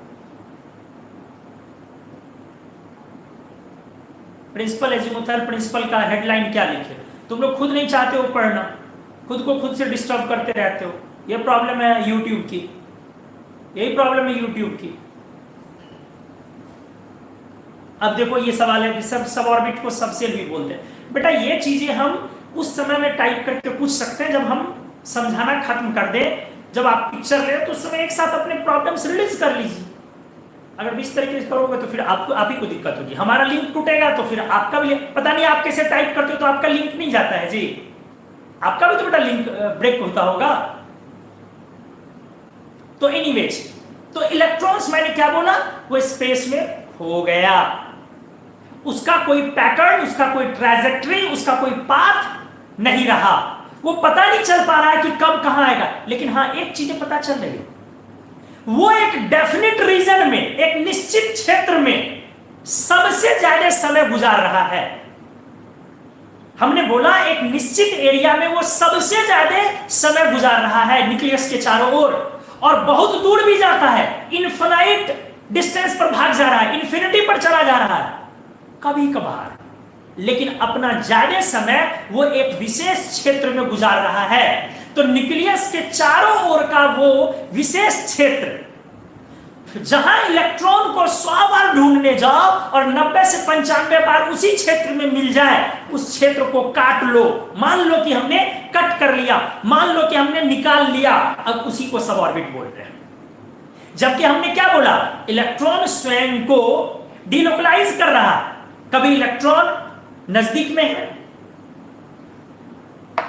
प्रिंसिपल एजीमुथल प्रिंसिपल का हेडलाइन क्या लिखे? तुम लोग खुद नहीं चाहते हो पढ़ना, खुद को खुद से डिस्टर्ब करते रहते हो। ये प्रॉब्लम है यूट्यूब की, यही प्रॉब्लम है यूट्यूब की। अब देखो ये सवाल है, सब ऑर्बिट को सबसेल भी बोलते हैं। बेटा ये चीजें हम उस समय में टाइप करके पूछ सकते हैं जब हम समझाना खत्म कर दें। जब आप पिक्चर ले तो उस समय एक साथ अपने प्रॉब्लम्स रिलीज कर लीजिए। अगर इस तरीके से करोगे तो फिर आपको, आप ही को दिक्कत होगी, हमारा लिंक टूटेगा तो फिर आपका भी पता नहीं आप कैसे टाइप करते हो तो आपका लिंक नहीं जाता है जी, आपका भी तो बेटा लिंक ब्रेक होता होगा। तो एनीवेज, तो इलेक्ट्रॉन्स मैंने क्या बोला, वो स्पेस में खो गया, उसका कोई पैटर्न, उसका कोई ट्रैजेक्टरी, उसका कोई पाथ नहीं रहा, वो पता नहीं चल पा रहा है कि कब कहां आएगा। लेकिन हाँ एक चीजें पता चल रही है, वो एक डेफिनेट रीजन में, एक निश्चित क्षेत्र में सबसे ज्यादा समय गुजार रहा है। हमने बोला एक निश्चित एरिया में वो सबसे ज्यादा समय गुजार रहा है न्यूक्लियस के चारों ओर, और बहुत दूर भी जाता है, इनफाइनाइट डिस्टेंस पर भाग जा रहा है, इन्फिनिटी पर चला जा रहा है कभी कभार, लेकिन अपना ज्यादा समय वो एक विशेष क्षेत्र में गुजार रहा है। तो न्यूक्लियस के चारों ओर का वो विशेष क्षेत्र, जहां इलेक्ट्रॉन को 100 बार ढूंढने जाओ और 90 से 95 बार उसी क्षेत्र में मिल जाए, उस क्षेत्र को काट लो। मान लो कि हमने कट कर लिया, मान लो कि हमने निकाल लिया, अब उसी को सब ऑर्बिट बोल रहे हैं। जबकि हमने क्या बोला, इलेक्ट्रॉन स्वयं को डिलोकलाइज कर रहा है। कभी इलेक्ट्रॉन नजदीक में है,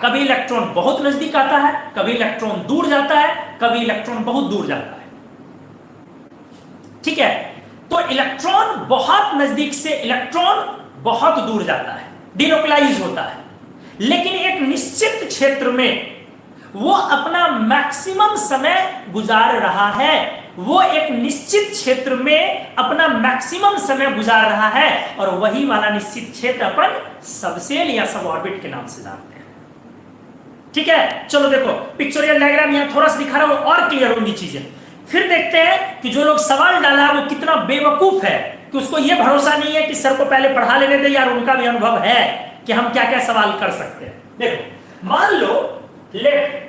कभी इलेक्ट्रॉन बहुत नजदीक आता है, कभी इलेक्ट्रॉन दूर जाता है, कभी इलेक्ट्रॉन बहुत दूर जाता है। ठीक है, तो इलेक्ट्रॉन बहुत नजदीक से इलेक्ट्रॉन बहुत दूर जाता है, डिलोकलाइज होता है, लेकिन एक निश्चित क्षेत्र में वो अपना मैक्सिमम समय गुजार रहा है, वो एक निश्चित क्षेत्र में अपना मैक्सिमम समय गुजार रहा है, और वही वाला निश्चित क्षेत्र अपन सबसेल या सब ऑर्बिट के नाम से जानते हैं। ठीक है, चलो देखो पिक्चोरियल डायग्राम यहां थोड़ा सा दिखा रहा हूं और क्लियर होंगी चीजें। फिर देखते हैं कि जो लोग सवाल डाला वो कितना बेवकूफ है कि उसको ये भरोसा नहीं है कि सर को पहले पढ़ा लेने दे, यार उनका भी अनुभव है कि हम क्या क्या सवाल कर सकते हैं। देखो मान लो लेट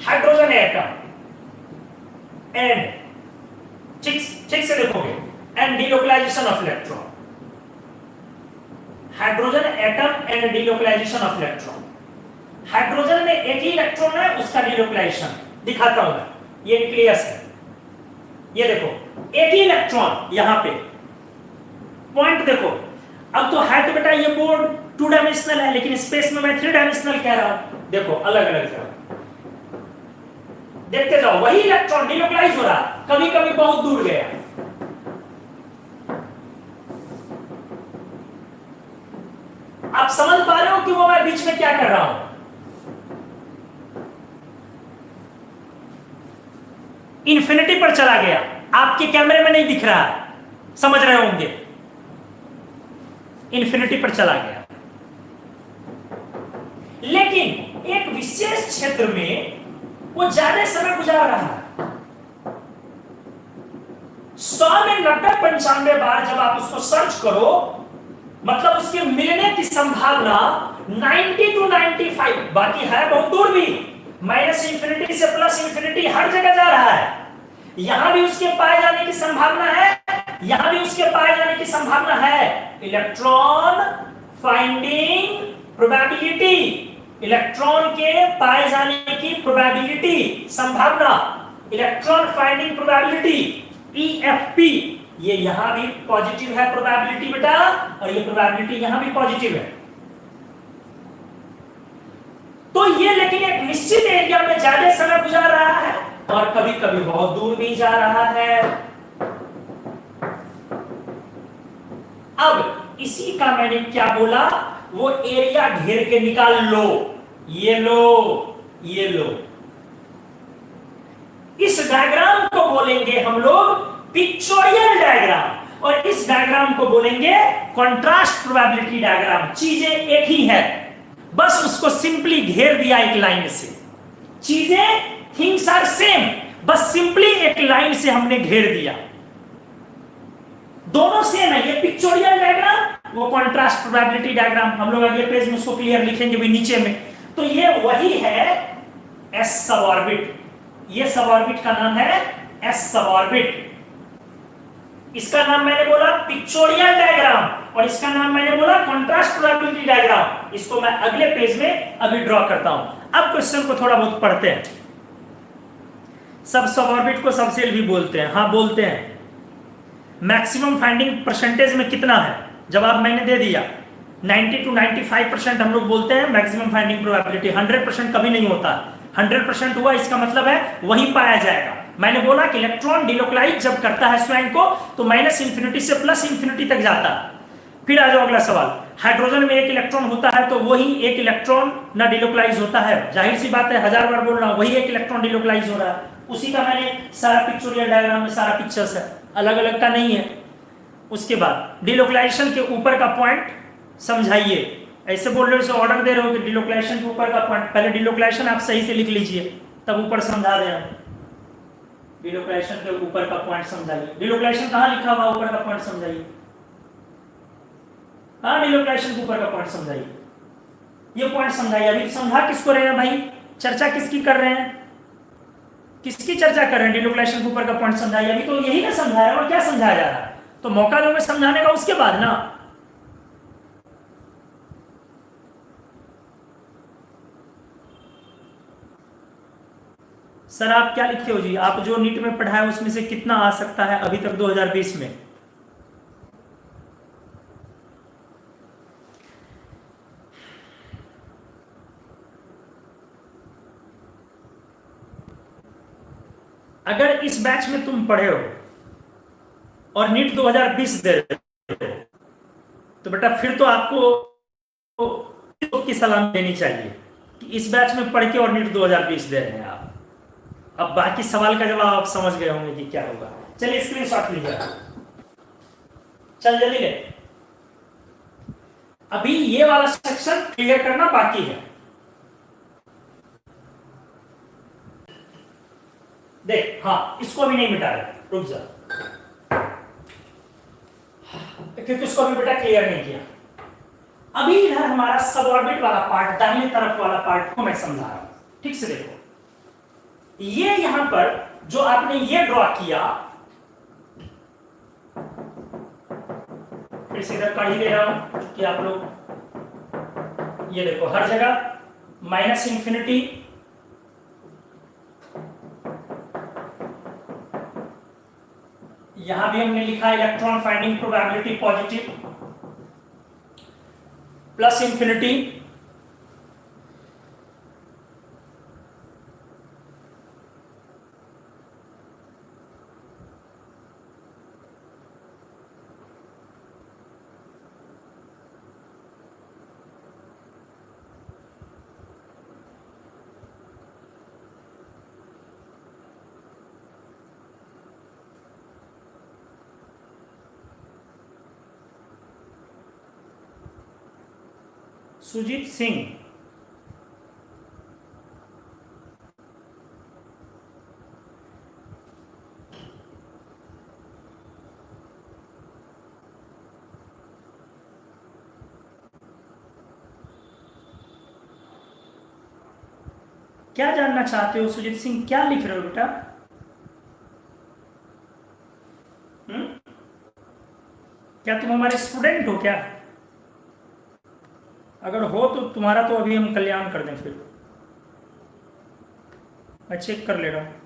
हाइड्रोजन एटम एंड ठीक से देखोगे and delocalisation of electron, hydrogen atom and delocalisation of electron. Hydrogen में एक ही इलेक्ट्रॉन है, उसका डिलोकलाइजेशन दिखाता हूं मैं, ये न्यूक्लियस है, ये देखो एक ही इलेक्ट्रॉन यहां पे पॉइंट देखो। अब तो है तो बेटा ये बोर्ड 2 डायमेंशनल है, लेकिन स्पेस में मैं 3 डायमेंशनल कह रहा हूं। देखो अलग अलग जगह देखते जाओ, वही इलेक्ट्रॉन डिलोकलाइज हो रहा, कभी कभी बहुत दूर गया। आप समझ पा रहे हो कि वो मैं बीच में क्या कर रहा हूं? इन्फिनिटी पर चला गया, आपके कैमरे में नहीं दिख रहा है, समझ रहे होंगे, इन्फिनिटी पर चला गया। लेकिन एक विशेष क्षेत्र में वो ज्यादा समय गुजार रहा है। 100 में 90-95 बार जब आप उसको सर्च करो, मतलब उसके मिलने की संभावना 90 to 95, बाकी है बहुत दूर भी, माइनस इंफिनिटी से प्लस इंफिनिटी हर जगह जा रहा है। यहां भी उसके पाए जाने की संभावना है, यहां भी उसके पाए जाने की संभावना है। इलेक्ट्रॉन फाइंडिंग प्रोबेबिलिटी, इलेक्ट्रॉन के पाए जाने की प्रोबेबिलिटी, संभावना, इलेक्ट्रॉन फाइंडिंग प्रोबेबिलिटी EFP, ये यहां भी पॉजिटिव है प्रोबेबिलिटी बेटा, और ये प्रोबेबिलिटी यहां भी पॉजिटिव है। तो ये लेकिन एक निश्चित एरिया में ज्यादा समय गुजार रहा है और कभी कभी बहुत दूर भी जा रहा है। अब इसी का मैंने क्या बोला, वो एरिया घेर के निकाल लो, ये लो, ये लो। इस डायग्राम को बोलेंगे हम लोग पिक्चोरियल डायग्राम, और इस डायग्राम को बोलेंगे कॉन्ट्रास्ट प्रोबेबिलिटी डायग्राम। चीजें एक ही है, बस उसको सिंपली घेर दिया एक लाइन से। चीजें थिंग्स आर सेम, बस सिंपली एक लाइन से हमने घेर दिया। दोनों सेम है, ये पिक्चोरियल डायग्राम, वो कॉन्ट्रास्ट प्रोबेबिलिटी डायग्राम। हम लोग अगले पेज में उसको क्लियर लिखेंगे भी नीचे में। तो ये वही है एस सब ऑर्बिट, ये सब ऑर्बिट का नाम है एस सब ऑर्बिट। इसका नाम मैंने बोला पिक्चोरियल डायग्राम, और इसका नाम मैंने बोला कॉन्ट्रास्ट प्रोबेबिलिटी डायग्राम। इसको मैं अगले पेज में अभी ड्रॉ करता हूं। अब क्वेश्चन को थोड़ा बहुत पढ़ते हैं। सब ऑर्बिट को सबसेल भी बोलते हैं, हाँ बोलते हैं। मैक्सिमम फाइंडिंग परसेंटेज में कितना है, जवाब मैंने दे दिया 90 to 95% हम लोग बोलते हैं मैक्सिमम फाइंडिंग प्रोबेबिलिटी। 100% कभी नहीं होता, 100% हुआ इसका मतलब है वही पाया जाएगा। मैंने बोला कि इलेक्ट्रॉन डिलोकलाइज जब करता है स्वयं को तो माइनस इंफिनिटी से प्लस इंफिनिटी तक जाता है। फिर आ जाओ अगला सवाल, हाइड्रोजन में एक इलेक्ट्रॉन होता है तो वही एक इलेक्ट्रॉन ना डिलोकलाइज होता है, जाहिर सी बात है, 1000 बार बोल रहा हूं, वही एक इलेक्ट्रॉन डिलोकलाइज हो रहा है। उसी का मैंने सारा पिक्चोरियल डायग्राम में सारा पिक्चर्स है, अलग अलग का नहीं है। उसके बाद डिलोकलाइजेशन के ऊपर का पॉइंट समझाइए, ऐसे बोल रहे हो, ऑर्डर दे रहे हो कि डिलोकलाइजेशन के ऊपर का पॉइंट, पहले डिलोकलाइजेशन आप सही से लिख लीजिए तब ऊपर समझा दे रहे। डिलोकलाइजेशन के ऊपर का पॉइंट समझाइए। डिलोकलाइजेशन कहां लिखा हुआ, ऊपर का पॉइंट समझाइए। कहां डिलोकलाइजेशन के ऊपर का पॉइंट समझाइए, ये पॉइंट समझाइए। अभी समझा किसको रहे हैं भाई, चर्चा किसकी कर रहे हैं, किसकी चर्चा कर रहे हैं? डिलोकलाइजेशन के ऊपर का पॉइंट समझाइए। अभी तो यही ना समझा रहे हैं, और क्या समझाया जा रहा है? तो मौका दो मैं समझाने का, उसके बाद ना। सर आप क्या लिखे हो जी, आप जो नीट में पढ़ा है उसमें से कितना आ सकता है अभी तक 2020 में? अगर इस बैच में तुम पढ़े हो और नीट 2020 दे रहे हो तो बेटा फिर तो आपको की सलाम देनी चाहिए कि इस बैच में पढ़ के और नीट 2020 दे रहे हैं आप। अब बाकी सवाल का जवाब आप समझ गए होंगे कि क्या होगा। चलिए स्क्रीनशॉट लीजिए, चल जल्दी ले। अभी ये वाला सेक्शन क्लियर करना बाकी है। देख, हाँ इसको अभी नहीं मिटा रहे, रुक जा, क्योंकि उसको अभी बेटा क्लियर नहीं किया। अभी इधर हमारा सबऑर्बिट वाला पार्ट, दाहिने तरफ वाला पार्ट को मैं समझा रहा हूं, ठीक से देखो। ये यहां पर जो आपने ये ड्रॉ किया, फिर से इधर कर ही दे रहा हूं कि आप लोग ये देखो, हर जगह माइनस इंफिनिटी, यहां भी हमने लिखा electron finding probability positive, plus infinity, Sujit Singh, क्या जानना चाहते हो सुजीत सिंह, क्या लिख रहे हो बेटा? क्या तुम हमारे स्टूडेंट हो क्या? अगर हो तो तुम्हारा तो अभी हम कल्याण कर दें, फिर मैं चेक कर ले रहा हूं।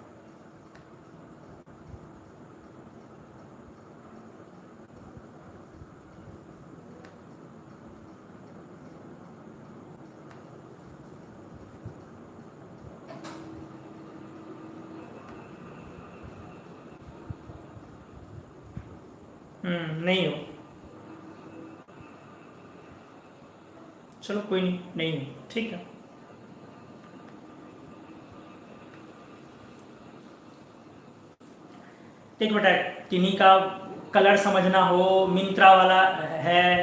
नहीं हो, चलो कोई नहीं, नहीं हो, ठीक है। देख बेटा, किन्हीं का कलर समझना हो, मिंत्रा वाला है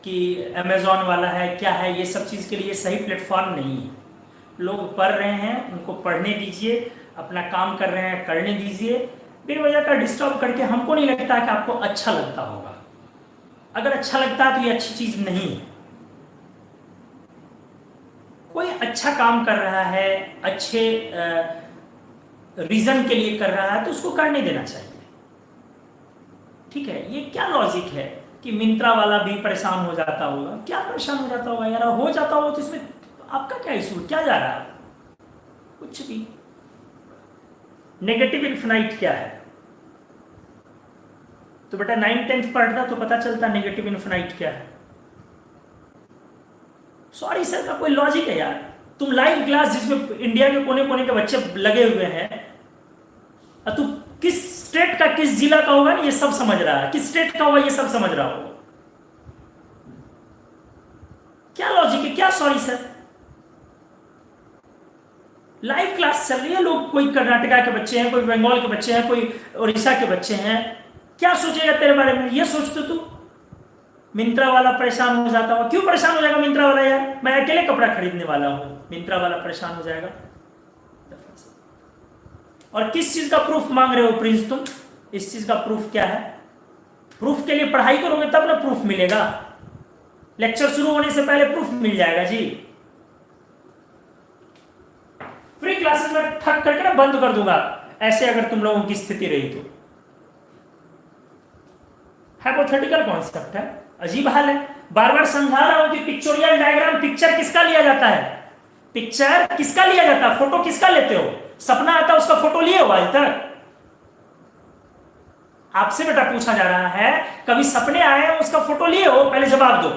कि अमेजोन वाला है, क्या है, ये सब चीज़ के लिए सही प्लेटफॉर्म नहीं है। लोग पढ़ रहे हैं, उनको पढ़ने दीजिए, अपना काम कर रहे हैं करने दीजिए। बेवजह का डिस्टर्ब करके हमको नहीं लगता कि आपको अच्छा लगता होगा। अगर अच्छा लगता है तो ये अच्छी चीज़ नहीं है। कोई अच्छा काम कर रहा है, अच्छे रीजन के लिए कर रहा है, तो उसको करने देना चाहिए, ठीक है। ये क्या लॉजिक है कि मिंत्रा वाला भी परेशान हो जाता होगा? क्या परेशान हो जाता होगा यार? हो जाता होगा तो इसमें आपका क्या इशू, क्या जा रहा है? कुछ भी। नेगेटिव इन्फिनाइट क्या है? तो बेटा 9th-10th पढ़ता तो पता चलता नेगेटिव इन्फिनाइट क्या है। सॉरी सर का कोई लॉजिक है यार? तुम लाइव क्लास जिसमें इंडिया के कोने कोने के बच्चे लगे हुए हैं, और तू किस स्टेट का किस जिला का होगा ये सब समझ रहा है, किस स्टेट का होगा ये सब समझ रहा होगा। क्या लॉजिक है? क्या सॉरी सर? लाइव क्लास चल रही है, लोग, कोई कर्नाटका के बच्चे हैं, कोई बंगाल के बच्चे हैं, कोई उड़ीसा के बच्चे हैं। क्या सोचेगा तेरे बारे में? ये सोच तो तू। मिंत्रा वाला परेशान हो जाता हुआ, क्यों परेशान हो जाएगा मिंत्रा वाला यार? मैं अकेले कपड़ा खरीदने वाला हूं, मिंत्रा वाला परेशान हो जाएगा? और किस चीज का प्रूफ मांग रहे हो प्रिंस तुम? इस चीज का प्रूफ क्या है? प्रूफ के लिए पढ़ाई करोगे तब ना प्रूफ मिलेगा। लेक्चर शुरू होने से पहले प्रूफ मिल जाएगा जी। फ्री क्लासेस में ठक करके ना बंद कर दूंगा ऐसे, अगर तुम लोगों की स्थिति रही तो। हाइपोथेटिकल कॉन्सेप्ट है, अजीब हाल है। बार बार समझा रहा हूं कि पिक्चोरियल डायग्राम, पिक्चर किसका लिया जाता है? पिक्चर किसका लिया जाता है? फोटो किसका लेते हो? सपना आता है उसका फोटो लिए हो आज तक? आपसे बेटा पूछा जा रहा है, कभी सपने आए हैं उसका फोटो लिए हो? पहले जवाब दो,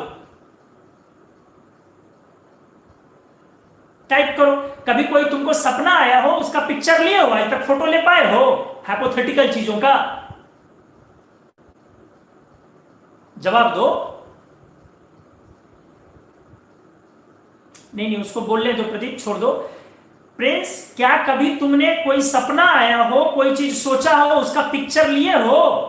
टाइप करो। कभी कोई तुमको सपना आया हो, उसका पिक्चर लिए हो? आज तक फोटो ले पाए हो? हाइपोथेटिकल चीजों का? जवाब दो। नहीं नहीं, उसको बोलने दो प्रदीप, छोड़ दो। प्रिंस, क्या कभी तुमने कोई सपना आया हो, कोई चीज सोचा हो, उसका पिक्चर लिए हो?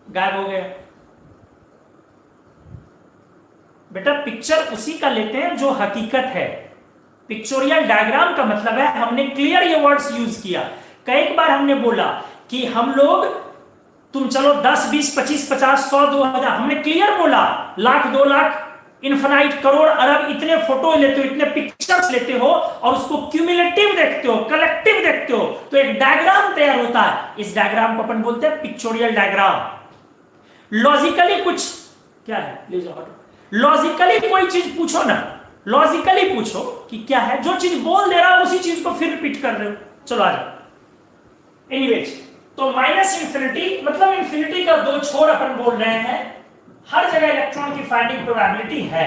गायब हो गया। बेटा पिक्चर उसी का लेते हैं जो हकीकत है। पिक्चोरियल डायग्राम का मतलब है, हमने क्लियर ये वर्ड्स यूज किया। कई बार हमने बोला कि हम लोग, तुम चलो 10 20 25 50 100 2000, हमने क्लियर बोला, लाख 2 लाख इन्फिनाइट करोड़ अरब इतने फोटो लेते हो, इतने पिक्चर्स लेते हो और उसको क्यूमुलेटिव देखते हो, कलेक्टिव देखते हो, तो एक डायग्राम तैयार होता है। इस डायग्राम को अपन बोलते हैं पिक्चोरियल डायग्राम। लॉजिकली कुछ क्या है, प्लीज लॉजिकली कोई चीज पूछो ना, लॉजिकली पूछो कि क्या है, जो चीज बोल दे रहा हो उसी चीज को फिर रिपीट कर रहे हो। चलो आ जाओ। एनीवेज, तो माइनस इंफिनिटी मतलब इंफिनिटी का दो छोर अपन बोल रहे हैं, हर जगह इलेक्ट्रॉन की फाइंडिंग प्रोबेबिलिटी है,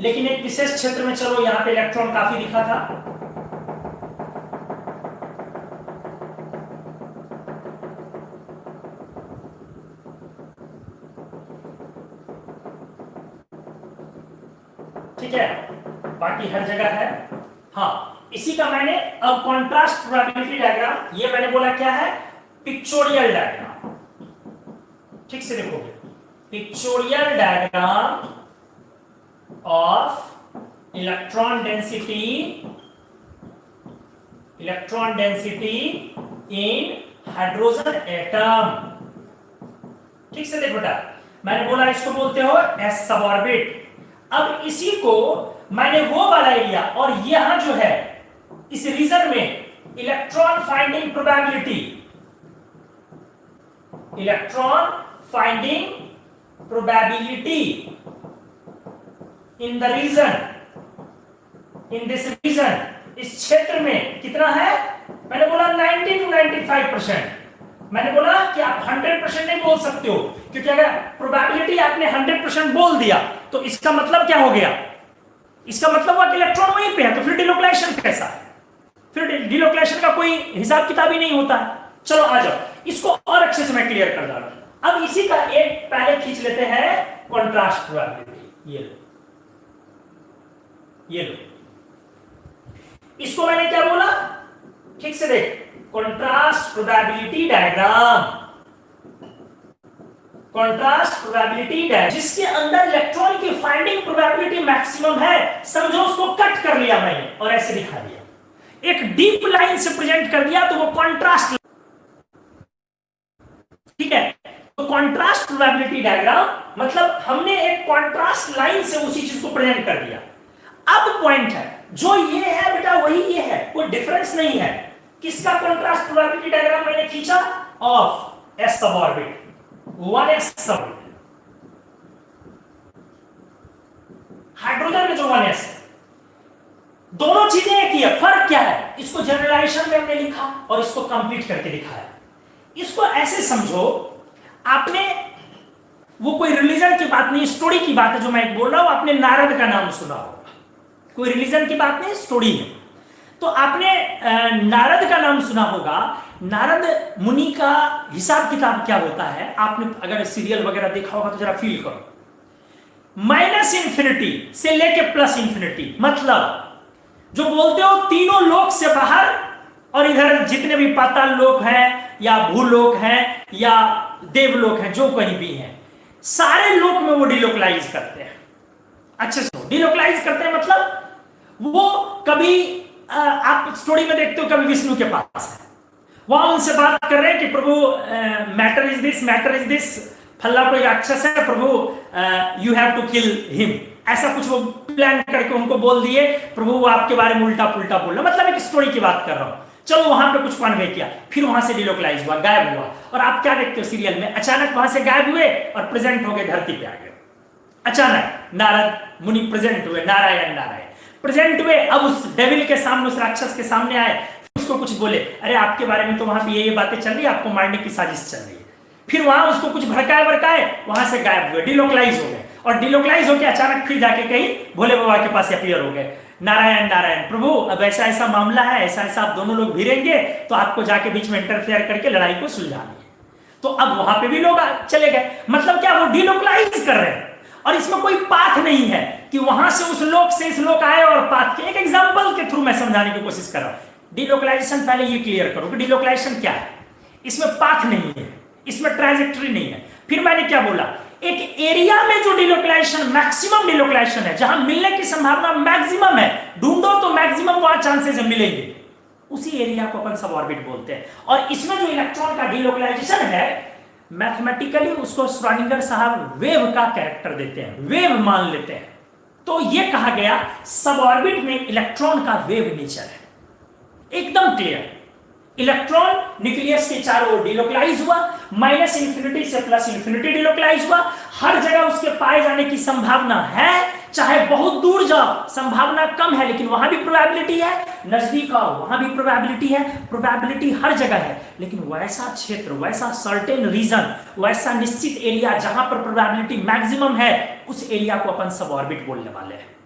लेकिन एक विशेष क्षेत्र में, चलो यहां पे इलेक्ट्रॉन काफी दिखा था, ठीक है, बाकी हर जगह है। हाँ, इसी का मैंने अब कॉन्ट्रास्ट प्रोबेबिलिटी डायग्राम, ये मैंने बोला क्या है, पिक्चोरियल डायग्राम। ठीक से देखोगे, pictorial diagram of electron density in hydrogen atom. ठीक से देखो बेटा, मैंने बोला इसको बोलते हो एस सबऑर्बिट। अब इसी को मैंने वो वाला एरिया, और यहां जो है इस रीजन में electron finding probability in the region, in this region, इस क्षेत्र में कितना है, मैंने बोला 90 to 95%। मैंने बोला कि आप 100% नहीं बोल सकते हो, क्योंकि अगर प्रोबेबिलिटी आपने 100% बोल दिया तो इसका मतलब क्या हो गया, इसका मतलब हुआ कि इलेक्ट्रॉन वहीं पे है, तो फिर डिलोक्लाइजेशन कैसा है, फिर डिलोक्लाइजेशन का कोई हिसाब किताब ही नहीं होता है। चलो आ जाओ, इसको और अच्छे से मैं क्लियर कर रहा हूं। अब इसी का एक पहले खींच लेते हैं कॉन्ट्रास्ट प्रोबेबिलिटी। ये लो, इसको मैंने क्या बोला, ठीक से देख, contrast probability diagram, contrast probability diagram जिसके अंदर इलेक्ट्रॉन की फाइंडिंग प्रोबेबिलिटी मैक्सिमम है, समझो उसको कट कर लिया मैंने और ऐसे दिखा दिया, एक डीप लाइन से प्रेजेंट कर दिया, तो वो कॉन्ट्रास्ट। ठीक है, तो कॉन्ट्रास्ट प्रोबेबिलिटी डायग्राम मतलब हमने एक कॉन्ट्रास्ट लाइन से उसी चीज को प्रेजेंट कर दिया। अब पॉइंट है, जो ये है बेटा वही ये है, कोई डिफरेंस नहीं है। किसका कॉन्ट्रास्ट प्रोबेबिलिटी डायग्राम मैंने खींचा, ऑफ एस सबऑर्बिट, 1s सबऑर्बिट, हाइड्रोजन में जो 1s है, दोनों चीजें एक ही है, फर्क क्या है, इसको जनरलाइजेशन में हमने लिखा और इसको कंप्लीट करके दिखाया। इसको ऐसे समझो, आपने, वो कोई रिलीजन की बात नहीं, स्टोरी की बात है जो मैं बोल रहा हूं, आपने नारद का नाम सुना होगा, कोई रिलीजन की बात नहीं, स्टोरी है। तो आपने नारद का नाम सुना होगा, नारद मुनि का हिसाब किताब क्या होता है, आपने अगर सीरियल वगैरह देखा होगा तो जरा फील करो, माइनस इंफिनिटी से लेके प्लस इंफिनिटी, मतलब जो बोलते हो तीनों लोक से बाहर, और इधर जितने भी पाताल लोक हैं या भूलोक हैं या देवलोक हैं, जो कहीं भी हैं, सारे लोक में वो डिलोकलाइज करते हैं। अच्छे से डिलोकलाइज करते हैं, मतलब वो कभी आप स्टोरी में देखते हो कभी विष्णु के पास है, वहां उनसे बात कर रहे हैं कि प्रभु मैटर इज दिस, फल्ला कोई राक्षस है प्रभु, you have to kill him, ऐसा कुछ वो प्लान करके उनको बोल दिए, प्रभु वो आपके बारे में उल्टा पुल्टा बोल रहा, मतलब एक स्टोरी की बात कर रहा हूं। चलो वहां पे कुछ कन्वे किया, फिर वहां से डिलोकलाइज हुआ, गायब हुआ, और आप क्या देखते हो सीरियल में, अचानक वहां से गायब हुए और प्रेजेंट हो गए धरती पे आ गए। अचानक नारद मुनि प्रेजेंट हुए, नारायण प्रेजेंट हुए, अब उस डेविल के सामने, उस राक्षस के सामने आए, उसको कुछ बोले, अरे आपके बारे में तो वहां पे ये बातें चल रही है, आपको मारने की साजिश चल रही है। फिर वहां उसको कुछ भड़काए भड़काए, वहां से गायब हुए, डिलोकलाइज हो गए, और डिलोकलाइज होकर अचानक फिर जाके कहीं भोले बाबा के पास अपीयर हो गए। नारायण नारायण प्रभु, अब ऐसा ऐसा मामला है, ऐसा ऐसा आप दोनों लोग भिड़ेंगे, तो आपको जाके बीच में इंटरफेयर करके लड़ाई को सुलझाना है। तो अब वहां पे भी लोग चले गए, मतलब क्या, वो डिलोकलाइज कर रहे हैं। और इसमें कोई पाथ नहीं है कि वहां से उस लोक से इस लोक आए और पाथ के, एक एग्जांपल के थ्रू मैं समझाने की कोशिश कर रहा हूं। डिलोकलाइजेशन, पहले ये क्लियर करो कि डिलोकलाइजेशन क्या है। इसमें पाथ नहीं है, इसमें ट्रांजेक्टरी नहीं है। फिर मैंने क्या बोला, एक एरिया में जो डिलोकलाइजेशन, मैक्सिमम डिलोकलाइजेशन है, जहां मिलने की संभावना मैक्सिमम है, ढूंढो तो मैक्सिमम वहां चांसेस मिलेंगे, उसी एरिया को अपन सब ऑर्बिट बोलते हैं। और इसमें जो इलेक्ट्रॉन का डिलोकलाइजेशन है, मैथमेटिकली उसको श्रोडिंगर साहब वेव का कैरेक्टर देते हैं, वेव मान लेते हैं। तो यह कहा गया सब ऑर्बिट में इलेक्ट्रॉन का वेव नेचर है, एकदम क्लियर। इलेक्ट्रॉन न्यूक्लियस के चारों ओर डिलोकलाइज हुआ, माइनस इंफिनिटी से प्लस इंफिनिटी डिलोकलाइज हुआ। हर जगह उसके पाए जाने की संभावना है, चाहे बहुत दूर जाओ संभावना कम है लेकिन वहां भी प्रोबेबिलिटी है, नजदीक आओ वहां भी प्रोबेबिलिटी है, प्रोबेबिलिटी हर जगह है। लेकिन वैसा क्षेत्र, वैसा सर्टेन रीजन, वैसा निश्चित एरिया जहां पर प्रोबेबिलिटी मैक्सिमम है, उस एरिया को अपन सब ऑर्बिट बोलने वाले हैं।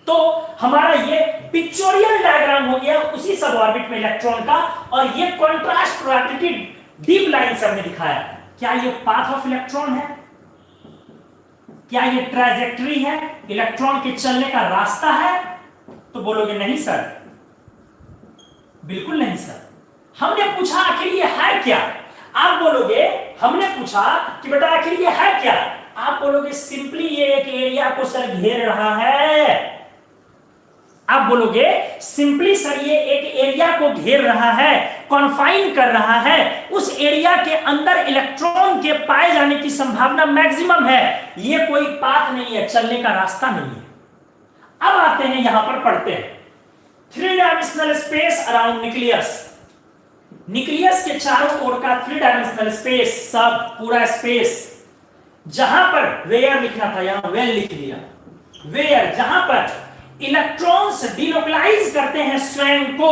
तो हमारा ये पिक्चोरियल डायग्राम हो गया उसी सब ऑर्बिट में इलेक्ट्रॉन का, और ये कॉन्ट्रास्ट प्रोबेबिलिटी डीप लाइन से हमने दिखाया। क्या ये पाथ ऑफ इलेक्ट्रॉन है, क्या ये ट्रैजेक्टरी है, इलेक्ट्रॉन के चलने का रास्ता है? तो बोलोगे नहीं सर, बिल्कुल नहीं सर। हमने पूछा आखिर ये है क्या? आप बोलोगे हमने पूछा कि बेटा आखिर ये है क्या? आप बोलोगे सिंपली ये एक एरिया को सर घेर रहा है। आप बोलोगे सिंपली सर ये एक एरिया को घेर रहा है, कॉन्फाइन कर रहा है, उस एरिया के अंदर इलेक्ट्रॉन के पाए जाने की संभावना मैक्सिमम है, ये कोई पाथ नहीं है, चलने का रास्ता नहीं है। अब आते हैं यहां पर पढ़ते हैं, 3 dimensional space around nucleus. Nucleus के चारों ओर का 3 डायमेंशनल स्पेस, सब पूरा स्पेस, जहां पर वेयर लिखना था यहां वेल लिख लिया, वेयर, जहां पर इलेक्ट्रॉन्स डिलोकलाइज करते हैं स्वयं को,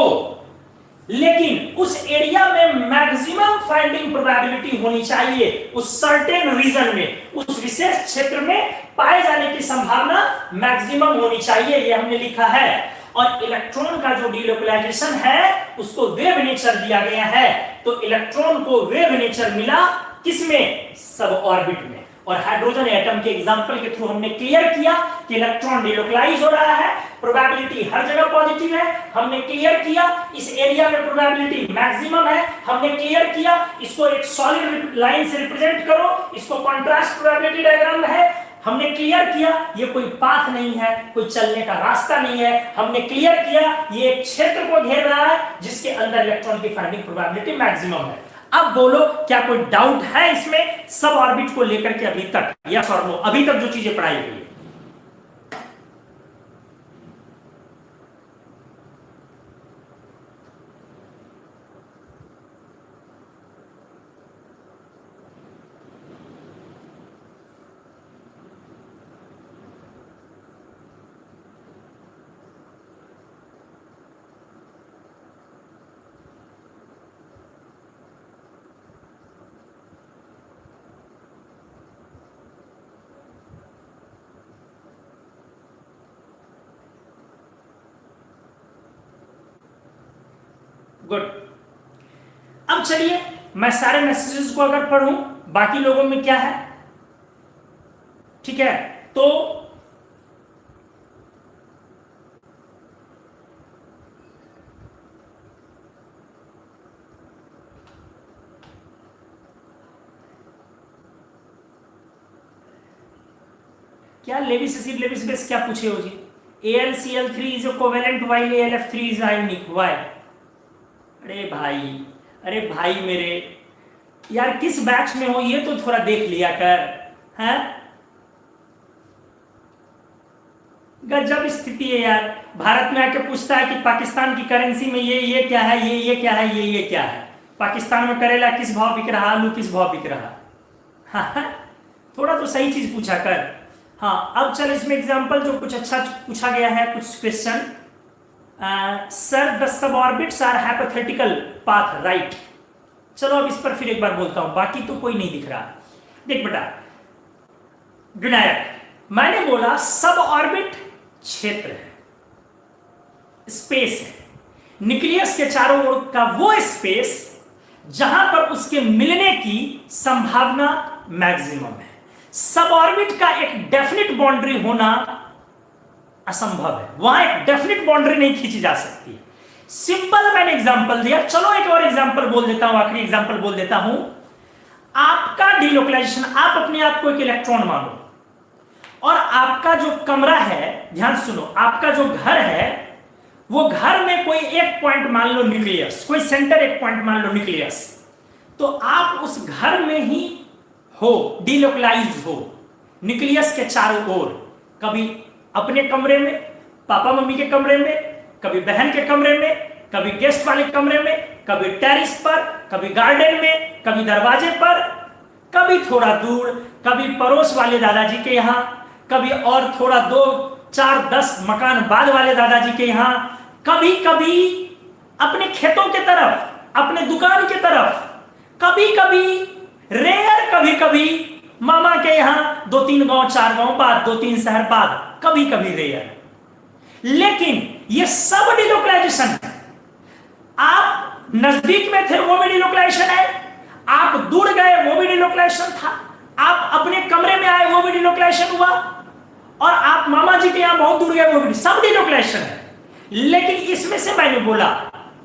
लेकिन उस एरिया में मैक्सिमम फाइंडिंग प्रोबेबिलिटी होनी चाहिए, उस सर्टेन रीजन में, उस विशेष क्षेत्र में पाए जाने की संभावना मैक्सिमम होनी चाहिए, ये हमने लिखा है। और इलेक्ट्रॉन का जो डिलोकलाइजेशन है उसको वेव नेचर दिया गया है। तो इलेक्ट्रॉन को वेव नेचर मिला किसमें? सब ऑर्बिट में। और हाइड्रोजन एटम के एग्जांपल के थ्रू हमने क्लियर किया कि इलेक्ट्रॉन डिलोकलाइज हो रहा है, प्रोबेबिलिटी हर जगह पॉजिटिव है, हमने क्लियर किया। इस एरिया में प्रोबेबिलिटी मैक्सिमम है, हमने क्लियर किया। इसको एक सॉलिड लाइन से रिप्रेजेंट करो, इसको कॉन्ट्रास्ट प्रोबेबिलिटी डायग्राम है, हमने क्लियर किया। ये कोई पाथ नहीं है, कोई चलने का रास्ता नहीं है, हमने क्लियर किया। ये एक क्षेत्र को घेर रहा है जिसके अंदर इलेक्ट्रॉन की फाइंडिंग प्रोबेबिलिटी मैक्सिमम है। अब बोलो क्या कोई डाउट है इसमें सब ऑर्बिट को लेकर के? अभी तक यस और नो, अभी तक जो चीजें पढ़ाई गई है। गुड। अब चलिए मैं सारे मैसेजेस को अगर पढ़ूं, बाकी लोगों में क्या है, ठीक है? तो क्या लेविस एसिड लेविस बेस क्या पूछे हो जी? AlCl3 is covalent while AlF3 is ionic. Why? अरे भाई मेरे यार, किस बैच में हो ये तो थोड़ा देख लिया कर, हैं? गजब स्थिति है यार। भारत में आके पूछता है कि पाकिस्तान की करेंसी में ये क्या है, ये क्या है, ये क्या है। पाकिस्तान में करेला किस भाव बिक रहा, आलू किस भाव बिक रहा। हाँ, थोड़ा तो सही चीज पूछा कर। हाँ, अब चल इसमें एग्जांपल जो कुछ अच्छा पूछा गया है, कुछ question. Sir the suborbits are hypothetical path, right? चलो अब इस पर फिर एक बार बोलता हूं, बाकी तो कोई नहीं दिख रहा। देख बेटा विनायक, मैंने बोला सब ऑर्बिट क्षेत्र है, स्पेस है, न्यूक्लियस के चारों ओर का वो स्पेस जहां पर उसके मिलने की संभावना मैक्सिमम है। सब ऑर्बिट का एक डेफिनिट बाउंड्री होना असंभव है, वहां एक डेफिनिट बाउंड्री नहीं खींची जा सकती। सिंपल मैंने एग्जांपल दिया, चलो एक और एग्जांपल बोल देता हूं, आखिरी एग्जांपल बोल देता हूं। आपका डिलोकलाइजेशन, आप अपने आप को एक इलेक्ट्रॉन मानो और आपका जो कमरा है, ध्यान सुनो, आपका जो घर है वो घर में कोई एक पॉइंट मान लो न्यूक्लियस, कोई सेंटर एक पॉइंट मान लो न्यूक्लियस, तो आप उस घर में ही हो, डिलोकलाइज हो, न्यूक्लियस के चारों ओर, कभी अपने कमरे में, पापा मम्मी के कमरे में, कभी बहन के कमरे में, कभी गेस्ट वाले कमरे में, कभी टेरिस पर, कभी गार्डन में, कभी दरवाजे पर, कभी थोड़ा दूर, कभी पड़ोस वाले दादाजी के यहां, कभी और थोड़ा 2, 4, 10 मकान बाद वाले दादाजी के यहां, कभी कभी अपने खेतों के तरफ, अपने दुकान के तरफ, कभी कभी रेयर, कभी कभी मामा के यहां 2-3 गांव 4 गांव बाद, 2-3 शहर बाद, कभी कभी रेयर। लेकिन ये सब डिलोकलाइजेशन है। आप नजदीक में थे वो भी डिलोकलाइजेशन है, आप दूर गए वो भी डिलोकलाइजेशन था, आप अपने कमरे में आए वो भी डिलोकलाइजेशन हुआ, और आप मामा जी के यहां बहुत दूर गए वो भी, सब डिलोकलाइजेशन है। लेकिन इसमें से मैंने बोला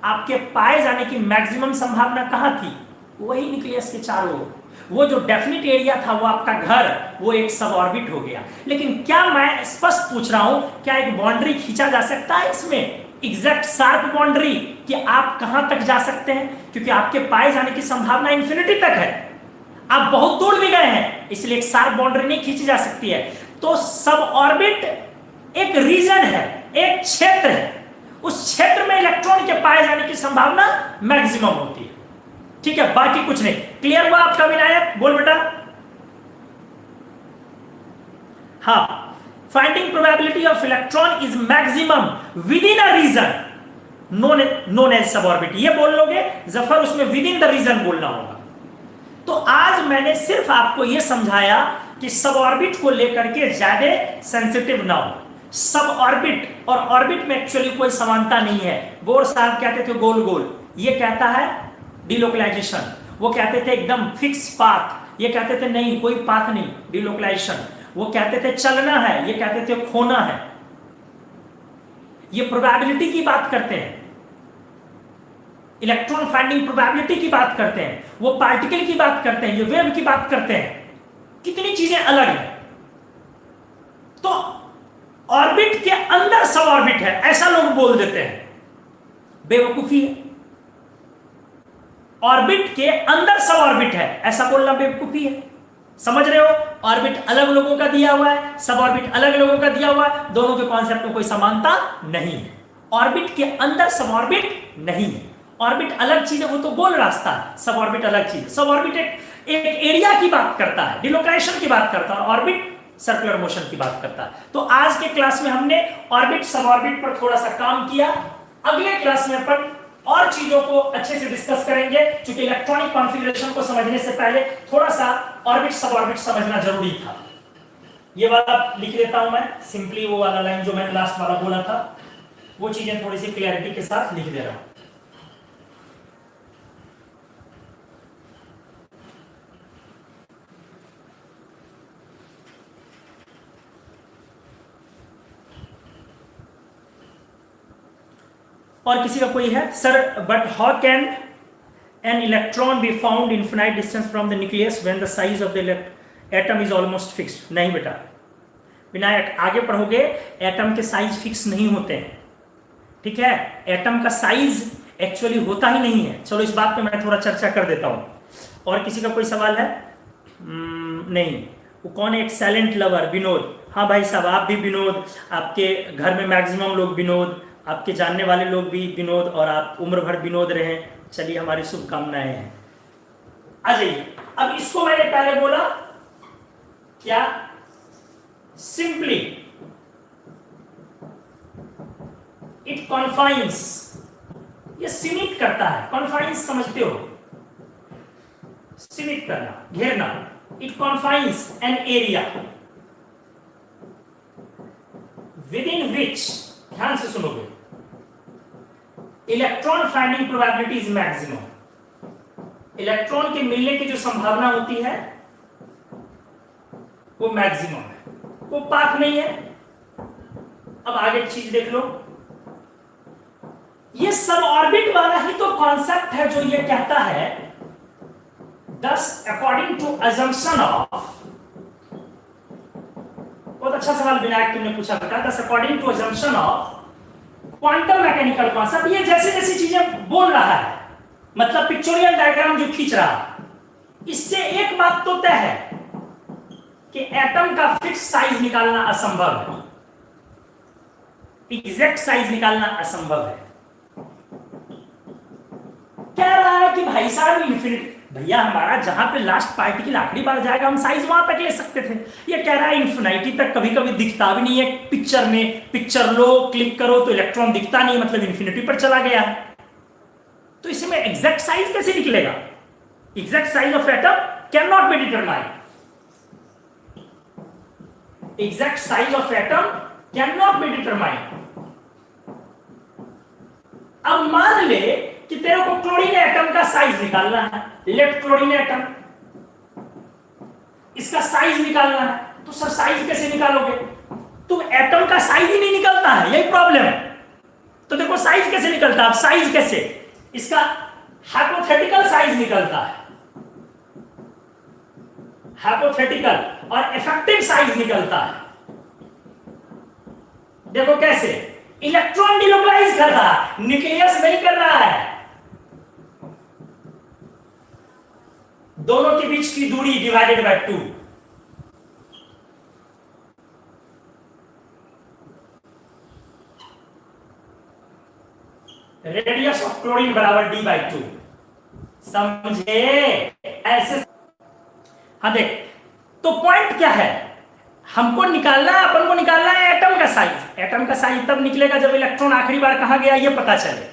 आपके पाए जाने की मैक्सिमम संभावना कहां थी? वही न्यूक्लियस के चारों ओर। वो जो डेफिनिट एरिया था वो आपका घर, वो एक सब ऑर्बिट हो गया। लेकिन क्या मैं स्पष्ट पूछ रहा हूं, क्या एक बाउंड्री खींचा जा सकता है इसमें, एग्जैक्ट शार्प बाउंड्री, कि आप कहां तक जा सकते हैं? क्योंकि आपके पाए जाने की संभावना इंफिनिटी तक है, आप बहुत दूर भी गए हैं, इसलिए एक शार्प बाउंड्री नहीं खींची जा सकती है। तो सब ऑर्बिट एक रीजन है, एक क्षेत्र है, उस क्षेत्र में इलेक्ट्रॉन के पाए जाने की संभावना मैक्सिमम होती है। ठीक है, बाकी कुछ नहीं। क्लियर हुआ आपका विनायक? बोल बेटा। हाँ, finding probability of electron is maximum within a region known as sub orbit. ये बोल लोगे जफर, उसमें विद इन द रीजन बोलना होगा। तो आज मैंने सिर्फ आपको यह समझाया कि सब ऑर्बिट को लेकर के ज्यादा सेंसिटिव ना हो। सब ऑर्बिट और ऑर्बिट में एक्चुअली कोई समानता नहीं है। बोर साहब कहते थे गोल गोल, ये कहता है डिलोकलाइजेशन। वो कहते थे एकदम फिक्स पाथ, ये कहते थे नहीं कोई पाथ नहीं, डिलोकलाइजेशन। वो कहते थे चलना है, ये कहते थे खोना है। ये प्रोबेबिलिटी की बात करते हैं, इलेक्ट्रॉन फाइंडिंग प्रोबेबिलिटी की बात करते हैं, वो पार्टिकल की बात करते हैं, ये वेव की बात करते हैं। कितनी चीजें अलग हैं। तो ऑर्बिट के अंदर सब ऑर्बिट है ऐसा लोग बोल देते हैं, बेवकूफी है। ऑर्बिट के अंदर सब ऑर्बिट है ऐसा बोलना बेवकूफी है। समझ रहे हो? ऑर्बिट अलग लोगों का दिया हुआ है, सब ऑर्बिट अलग लोगों का दिया हुआ है, दोनों के कॉन्सेप्ट में कोई समानता नहीं है। ऑर्बिट के अंदर सब ऑर्बिट नहीं है। ऑर्बिट अलग चीज है, वो तो गोल रास्ता है, सब ऑर्बिट अलग चीज है। सब ऑर्बिट एक एरिया की बात करता है, डिलोकलाइजेशन की बात करता है, ऑर्बिट सर्कुलर मोशन की बात करता है। तो आज के क्लास में हमने ऑर्बिट सब ऑर्बिट पर थोड़ा सा काम किया। अगले क्लास में अपन और चीजों को अच्छे से डिस्कस करेंगे, क्योंकि इलेक्ट्रॉनिक कॉन्फ़िगरेशन को समझने से पहले थोड़ा सा ऑर्बिट सब ऑर्बिट समझना जरूरी था। ये वाला लिख देता हूं मैं सिंपली, वो वाला लाइन जो मैंने लास्ट वाला बोला था, वो चीजें थोड़ी सी क्लैरिटी के साथ लिख दे रहा हूं। और किसी का कोई है? Sir but how can an electron be found infinite distance from the nucleus when the size of the atom is almost fixed? नहीं बेटा, विनायक आगे पढ़ोगे, एटम के साइज फिक्स नहीं होते हैं। ठीक है, एटम का साइज एक्चुअली होता ही नहीं है। चलो इस बात पे मैं थोड़ा चर्चा कर देता हूं। और किसी का कोई सवाल है? नहीं। वो कौन है? एक साइलेंट लवर, विनोद। हाँ भाई साहब, आप भी विनोद, आपके घर में मैक्सिमम लोग विनोद, आपके जानने वाले लोग भी विनोद, और आप उम्र भर विनोद रहे। चलिए, हमारी शुभकामनाएं हैं। आ जाइए। अब इसको मैंने पहले बोला क्या? सिंपली इट कॉन्फाइंस, ये सीमित करता है। कॉन्फाइंस समझते हो? सीमित करना, घेरना। It confines an area within which, ध्यान से सुनोगे, electron finding probability is maximum. Electron के मिलने की जो संभावना होती है वो मैक्सिमम है, वो पाथ नहीं है। अब आगे चीज देख लो, ये सब ऑर्बिट वाला ही तो कॉन्सेप्ट है जो ये कहता है thus according to assumption of, बहुत अच्छा सवाल विनायक तुमने पूछा बेटा, thus according to assumption of quantum mechanical concept. ये जैसे जैसी चीजें बोल रहा है, मतलब पिक्चोरियल डायग्राम जो खींच रहा है, इससे एक बात तो तय है कि एटम का फिक्स साइज निकालना असंभव है, एग्जैक्ट साइज निकालना असंभव है। कह रहा है कि भाई साहब इन्फिनिटी, भैया हमारा जहां पे लास्ट पार्टिकल आखिरी बार जाएगा हम साइज वहां तक ले सकते थे। ये कह रहा है इन्फिनिटी तक कभी कभी दिखता भी नहीं है पिक्चर में, पिक्चर लो क्लिक करो तो इलेक्ट्रॉन दिखता नहीं, मतलब इन्फिनिटी पर चला गया है। तो इसमें एग्जैक्ट साइज कैसे निकलेगा? Exact size of atom can not be determined, exact size of atom can not be determined. अब मान ले कि तेरे को क्लोरीन एटम का साइज निकालना है, लेट क्लोरीन एटम, इसका साइज निकालना है, तो सर साइज कैसे निकालोगे? तो एटम का साइज ही नहीं निकलता है, यही प्रॉब्लम है। तो देखो साइज कैसे निकलता है, अब साइज कैसे, इसका हाइपोथेटिकल साइज निकलता है, हाइपोथेटिकल, और इफेक्टिव साइज निकलता है। देखो कैसे, इलेक्ट्रॉन डिलोकलाइज कर रहा है, न्यूक्लियस नहीं कर रहा है। दोनों के बीच की दूरी divided by 2, radius of chlorine बराबर d/2, समझे? ऐसे। हाँ देख, तो पॉइंट क्या है, हमको निकालना है, अपन को निकालना है एटम का साइज। एटम का साइज तब निकलेगा जब इलेक्ट्रॉन आखिरी बार कहां गया ये पता चले,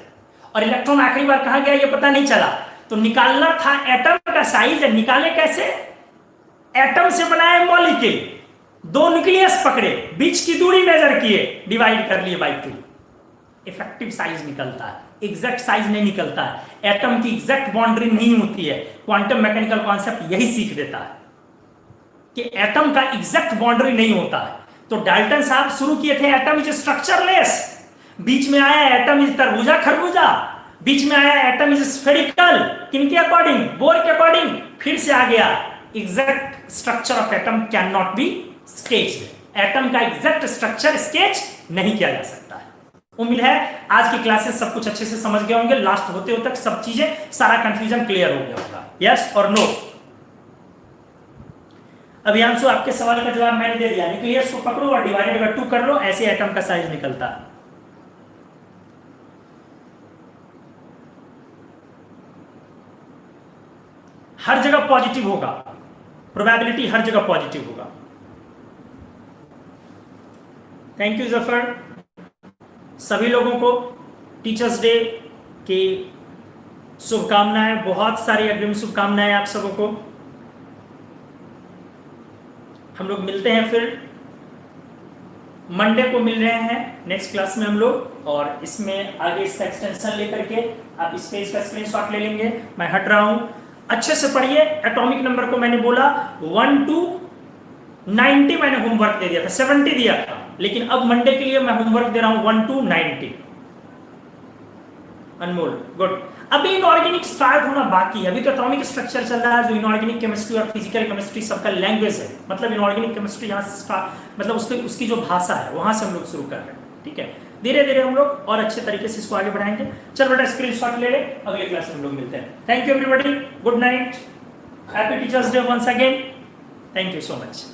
और इलेक्ट्रॉन आखिरी बार कहां गया ये पता नहीं चला। तो निकालना था एटम का साइज, निकाले कैसे? एटम से बनाए मॉलिक्यूल, दो न्यूक्लियस पकड़े, बीच की दूरी मेजर किए, डिवाइड कर लिए बाय 2, इफेक्टिव साइज निकलता है, एग्जैक्ट साइज नहीं निकलता है। एटम की एग्जैक्ट बाउंड्री नहीं होती है। क्वांटम मैकेनिकल कॉन्सेप्ट यही सीख देता है कि एटम का एग्जैक्ट बाउंड्री नहीं होता है। तो डाल्टन साहब शुरू किए थे एटम इज स्ट्रक्चरलेस, बीच में आया एटम इज तरबूजा खरबूजा, बीच में आया एटम इज स्फेरिकल, किनके अकॉर्डिंग? बोर के अकॉर्डिंग। फिर से आ गया exact structure of atom can not be sketched, atom का एग्जैक्ट स्ट्रक्चर स्केच नहीं किया जा सकता है। उम्मीद है आज की क्लासेस सब कुछ अच्छे से समझ गए होंगे, लास्ट होते होते तक सब चीजें, सारा कंफ्यूजन क्लियर हो गया होगा। यस और नो? अभियांशु आपके सवाल का जवाब मैंने दे दिया, न्यूक्लियस को पकड़ो और डिवाइडेड बाय 2 कर लो, ऐसे एटम का साइज निकलता है। हर जगह पॉजिटिव होगा, प्रोबेबिलिटी हर जगह पॉजिटिव होगा। Thank you Zafar. सभी लोगों को टीचर्स डे की शुभकामनाएं, बहुत सारी अग्रिम शुभकामनाएं आप सबों को। हम लोग मिलते हैं फिर मंडे को, मिल रहे हैं नेक्स्ट क्लास में हम लोग, और इसमें आगे इसका एक्सटेंशन लेकर के आप इस पेज का स्क्रीनशॉट ले लेंगे। मैं हट रहा हूं, अच्छे से पढ़िए। एटॉमिक नंबर को मैंने बोला 1 to 90 मैंने होमवर्क दे दिया था, 70 दिया था, लेकिन अब मंडे के लिए मैं होमवर्क दे रहा हूं 1 to 90। Anmol good. अभी इनऑर्गेनिक स्टार्ट होना बाकी है, अभी तो एटॉमिक स्ट्रक्चर चल रहा है, जो इनऑर्गेनिक केमिस्ट्री और फिजिकल केमिस्ट्री सबका लैंग्वेज है, मतलब इनऑर्गेनिक केमिस्ट्री यहाँ से स्टार्ट, मतलब उसकी जो भाषा है वहां से हम लोग शुरू कर रहे हैं। ठीक है, धीरे धीरे हम लोग और अच्छे तरीके से इसको आगे बढ़ाएंगे। चल बेटा स्क्रीनशॉट ले ले, अगले क्लास में हम लोग मिलते हैं। Thank you everybody, good night, happy teachers day once again, thank you so much.